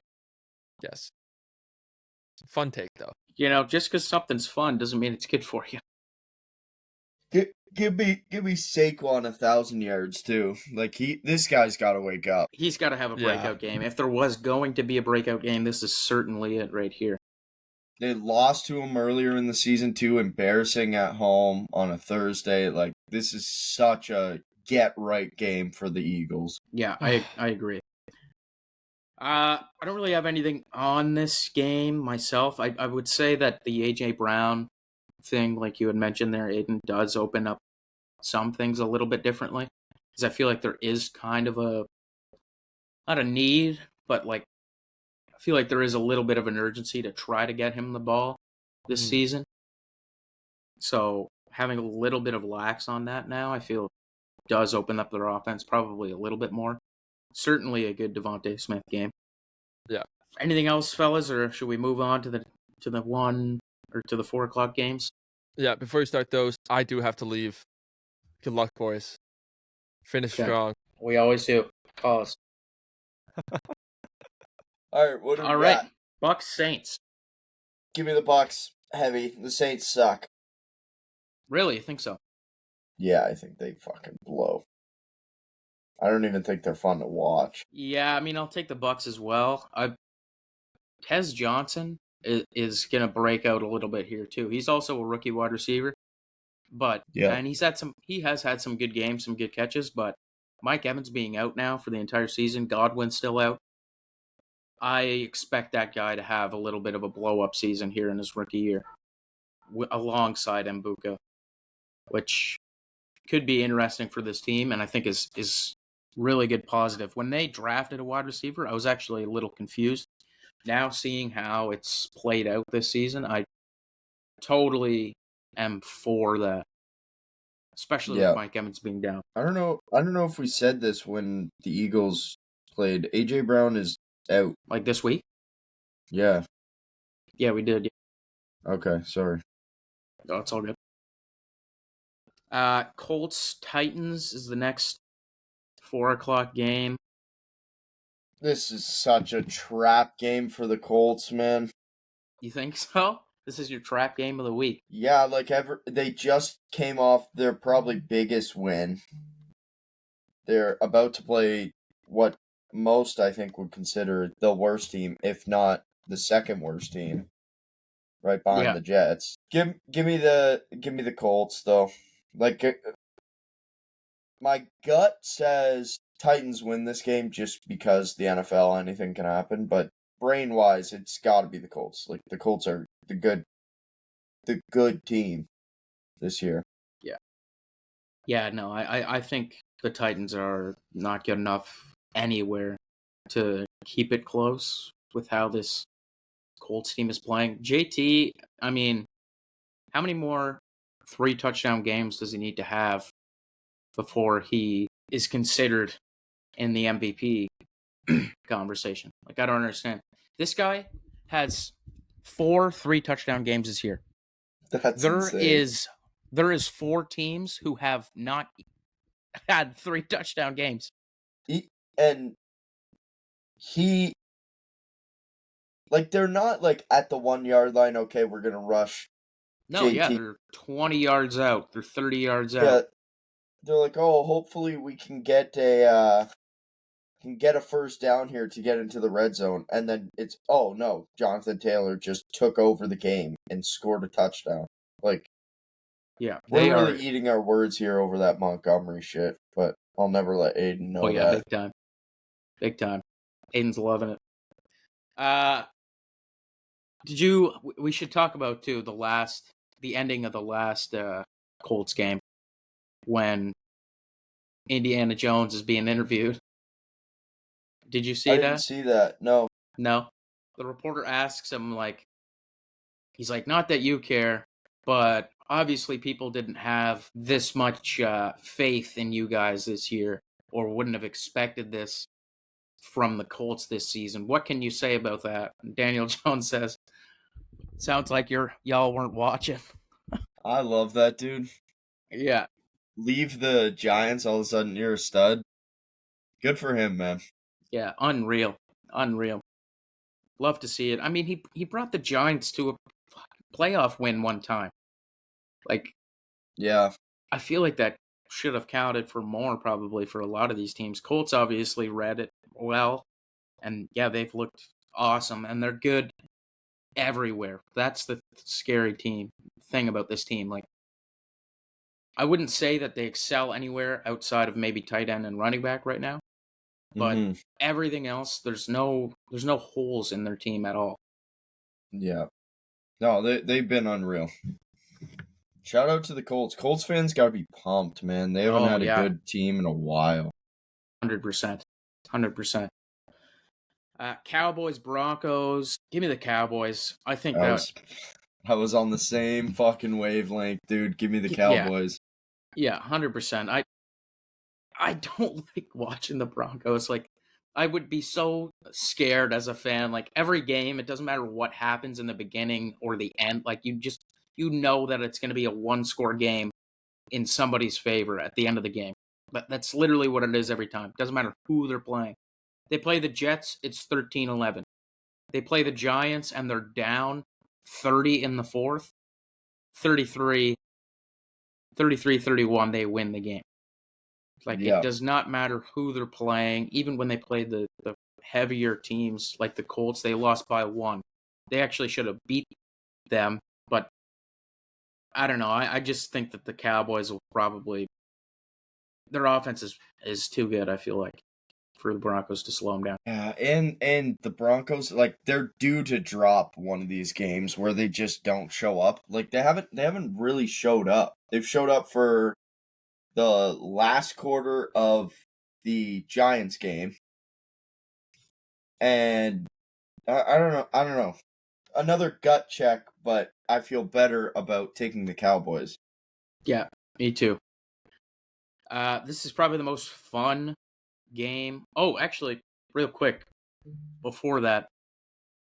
Yes. Fun take though. You know, just because something's fun doesn't mean it's good for you. Give me Saquon 1,000 yards too. Like this guy's got to wake up. He's got to have a breakout game. If there was going to be a breakout game, this is certainly it right here. They lost to him earlier in the season too, embarrassing at home on a Thursday. Like this is such a get right game for the Eagles. Yeah, I agree. I don't really have anything on this game myself. I would say that the AJ Brown thing, like you had mentioned there, Aiden, does open up some things a little bit differently. Because I feel like there is kind of not a need, but like, I feel like there is a little bit of an urgency to try to get him the ball this season. So having a little bit of lax on that now, I feel does open up their offense probably a little bit more. Certainly a good Devontae Smith game. Yeah. Anything else, fellas, or should we move on to the 1 or to the 4 o'clock games? Yeah, before you start those, I do have to leave. Good luck, boys. Finish strong. We always do. Pause. All right, what do we All right, got? Bucks Saints. Give me the Bucks. Heavy. The Saints suck. Really, you think so? Yeah, I think they fucking blow. I don't even think they're fun to watch. Yeah, I mean, I'll take the Bucks as well. Tez Johnson is gonna break out a little bit here too. He's also a rookie wide receiver, but and he has had some good games, some good catches. But Mike Evans being out now for the entire season, Godwin's still out. I expect that guy to have a little bit of a blow up season here in his rookie year, alongside Mbuka, which could be interesting for this team, and I think is really good positive. When they drafted a wide receiver, I was actually a little confused. Now seeing how it's played out this season, I totally am for that. Especially with Mike Evans being down. I don't know if we said this when the Eagles played. AJ Brown is out. Like this week? Yeah. Yeah, we did. Okay, sorry. Oh, it's all good. Colts Titans is the next 4 o'clock game. This is such a trap game for the Colts, man. You think so? This is your trap game of the week. Yeah, like they just came off their probably biggest win. They're about to play what most I think would consider the worst team, if not the second worst team, right behind the Jets. Give me the Colts though. Like my gut says Titans win this game just because the NFL, anything can happen, but brain-wise, it's got to be the Colts. Like the Colts are the good team this year. Yeah. Yeah, no, I think the Titans are not good enough anywhere to keep it close with how this Colts team is playing. JT, I mean, how many more 3-touchdown games does he need to have before he is considered in the MVP conversation? Like, I don't understand. This guy has 4 3-touchdown games this year. That's There insane. is 4 teams who have not had 3 touchdown games. And he, like, they're not, like, at the 1 yard line, okay, we're going to rush No, yeah, JT. they're 20 yards out. They're 30 yards Yeah, out. they're like, oh, hopefully we can get a first down here to get into the red zone. And then it's, oh, no, Jonathan Taylor just took over the game and scored a touchdown. Like, Yeah, we're really eating our words here over that Montgomery shit, but I'll never let Aiden know that. big time. Big time. Aiden's loving it. We should talk about, too, the ending of the last Colts game when Indiana Jones is being interviewed. Did you see I that? didn't see that, no. No. The reporter asks him, he's like, not that you care, but obviously people didn't have this much faith in you guys this year or wouldn't have expected this from the Colts this season. What can you say about that? And Daniel Jones says, sounds like y'all weren't watching. I love that, dude. Yeah. Leave the Giants, all of a sudden you're a stud. Good for him, man. Yeah, unreal. Love to see it. I mean, he brought the Giants to a playoff win one time. Yeah. I feel like that should have counted for more probably for a lot of these teams. Colts obviously read it well, and yeah, they've looked awesome, and they're good everywhere. That's the scary thing about this team. I wouldn't say that they excel anywhere outside of maybe tight end and running back right now, but everything else, there's no holes in their team at all. Yeah. No, they've been unreal. Shout out to the Colts. Colts fans got to be pumped, man. They haven't had a good team in a while. 100%. Cowboys, Broncos. Give me the Cowboys. I think I was on the same fucking wavelength, dude. Give me the Cowboys. Yeah, 100%. I don't like watching the Broncos. I would be so scared as a fan. Every game, it doesn't matter what happens in the beginning or the end. You know that it's going to be a one-score game in somebody's favor at the end of the game. But that's literally what it is every time. It doesn't matter who they're playing. They play the Jets, it's 13-11. They play the Giants, and they're down 30 in the fourth. 33-31, they win the game. It does not matter who they're playing. Even when they play the heavier teams like the Colts, they lost by 1. They actually should have beat them, but I don't know. I just think that the Cowboys will probably... Their offense is too good, I feel like, for the Broncos to slow them down. Yeah, and the Broncos, they're due to drop one of these games where they just don't show up. They haven't really showed up. They've showed up for the last quarter of the Giants game. And I don't know. Another gut check, but I feel better about taking the Cowboys. Yeah, me too. This is probably the most fun game. Oh, actually, real quick, before that,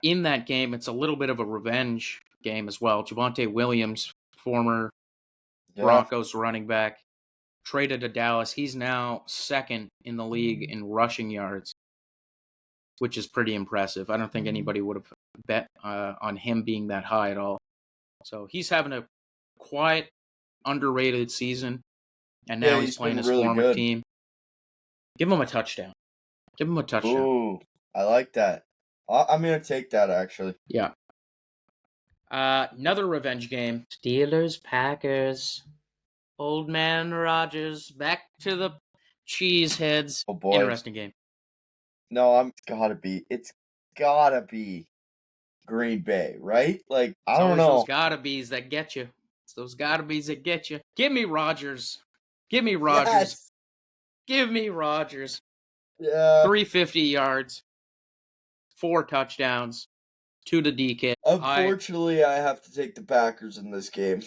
in that game, it's a little bit of a revenge game as well. Javonte Williams, former Broncos running back, traded to Dallas. He's now second in the league in rushing yards, which is pretty impressive. I don't think anybody would have bet on him being that high at all. So he's having a quiet, underrated season, and now he's playing his former team. Give him a touchdown. Ooh, I like that. I'm going to take that, actually. Yeah. Another revenge game. Steelers, Packers. Old man Rodgers back to the cheeseheads. Oh, boy. Interesting game. No, it's gotta be Green Bay, right? I don't know. Those gotta be's that get you. It's those gotta be's that get you. Give me Rodgers. Yes. Give me Rodgers. Yeah. 350 yards, 4 touchdowns, 2 to DK. Unfortunately, I have to take the Packers in this game.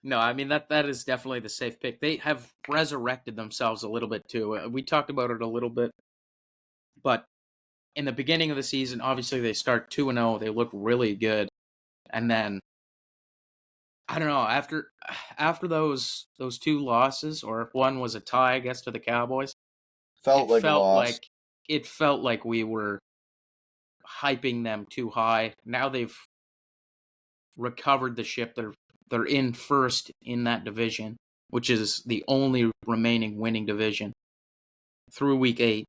No, I mean, that is definitely the safe pick. They have resurrected themselves a little bit, too. We talked about it a little bit. But in the beginning of the season, obviously they start 2-0. They look really good. And then, I don't know, after those two losses, or one was a tie, I guess, to the Cowboys, Felt like a loss. it felt like we were hyping them too high. Now they've recovered the ship. They're in first in that division, which is the only remaining winning division through week 8.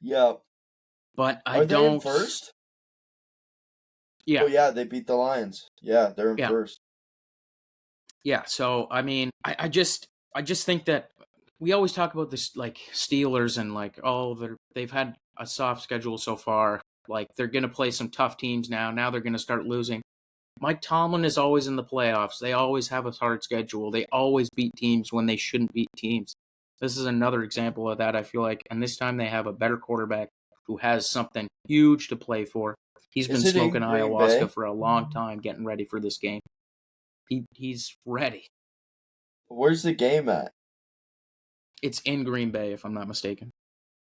Yeah. But Are they in first? Yeah. Oh yeah, they beat the Lions. Yeah, they're in first. Yeah, so I mean, I just think that we always talk about this, like, Steelers and like, oh, they've had a soft schedule so far. Like, they're gonna play some tough teams now. Now they're gonna start losing. Mike Tomlin is always in the playoffs. They always have a hard schedule. They always beat teams when they shouldn't beat teams. This is another example of that, I feel like. And this time they have a better quarterback who has something huge to play for. He's been smoking ayahuasca for a long time, getting ready for this game. He's ready. Where's the game at? It's in Green Bay, if I'm not mistaken.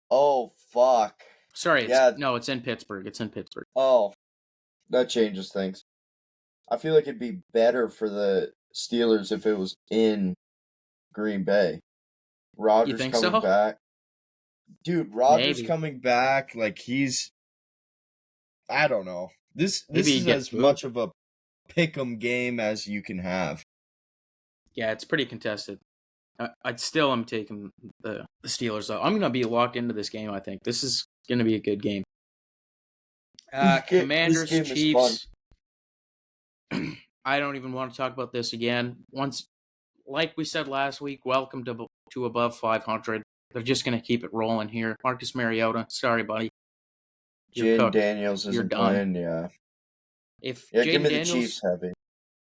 Oh, fuck. Sorry, it's in Pittsburgh. It's in Pittsburgh. Oh, that changes things. I feel like it'd be better for the Steelers if it was in Green Bay. Rodgers coming back. Dude, Rodgers coming back, like, he's... I don't know. This is as much of a pick'em game as you can have. Yeah, it's pretty contested. I'd still am taking the Steelers, though. I'm going to be locked into this game, I think. This is going to be a good game. Commanders, Chiefs. I don't even want to talk about this again. Like we said last week, welcome to above 500. They're just going to keep it rolling here. Marcus Mariota, sorry, buddy. Jaden Daniels isn't playing, yeah. Give me the Chiefs heavy.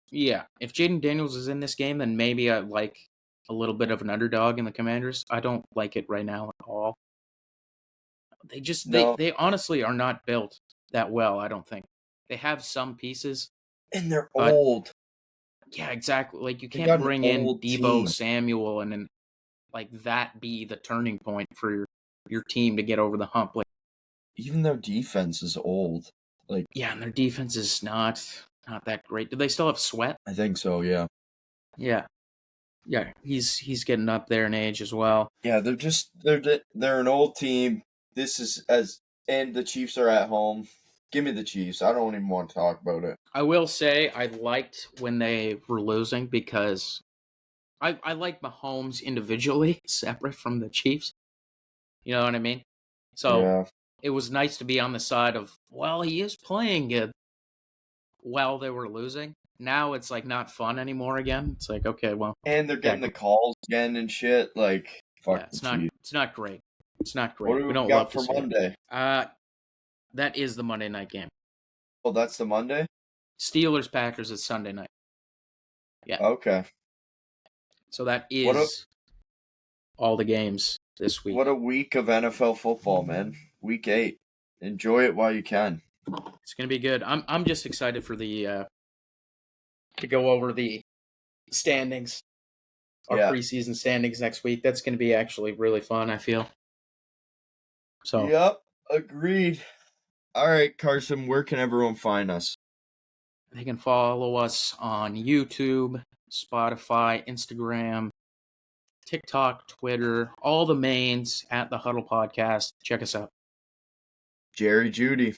Yeah, if Jaden Daniels is in this game, then maybe I like a little bit of an underdog in the Commanders. I don't like it right now at all. They honestly are not built that well, I don't think. They have some pieces. And they're old. Yeah, exactly. Like, you can't bring in Deebo Samuel and then, like, that be the turning point for your team to get over the hump. Like, even their defense is old. Like, yeah, and their defense is not that great. Do they still have Sweat? I think so, yeah. Yeah. Yeah, he's getting up there in age as well. Yeah, they're an old team. And the Chiefs are at home. Give me the Chiefs. I don't even want to talk about it. I will say I liked when they were losing because I like Mahomes individually, separate from the Chiefs. You know what I mean? So It was nice to be on the side of, well, he is playing good while they were losing. Now it's like not fun anymore again. It's like, okay, well. And they're getting the calls again and shit. Like, fuck it's not great. It's not great. What do we don't got for Monday? That is the Monday night game. Oh, that's the Monday? Steelers Packers is Sunday night. Yeah. Okay. So that is all the games this week. What a week of NFL football, man. Week 8. Enjoy it while you can. It's gonna be good. I'm just excited for the to go over the standings, our preseason standings next week. That's gonna be actually really fun, I feel. So. Yep, agreed. All right, Carson, where can everyone find us? They can follow us on YouTube, Spotify, Instagram, TikTok, Twitter, all the mains at the Huddle Podcast. Check us out. Jerry Judy.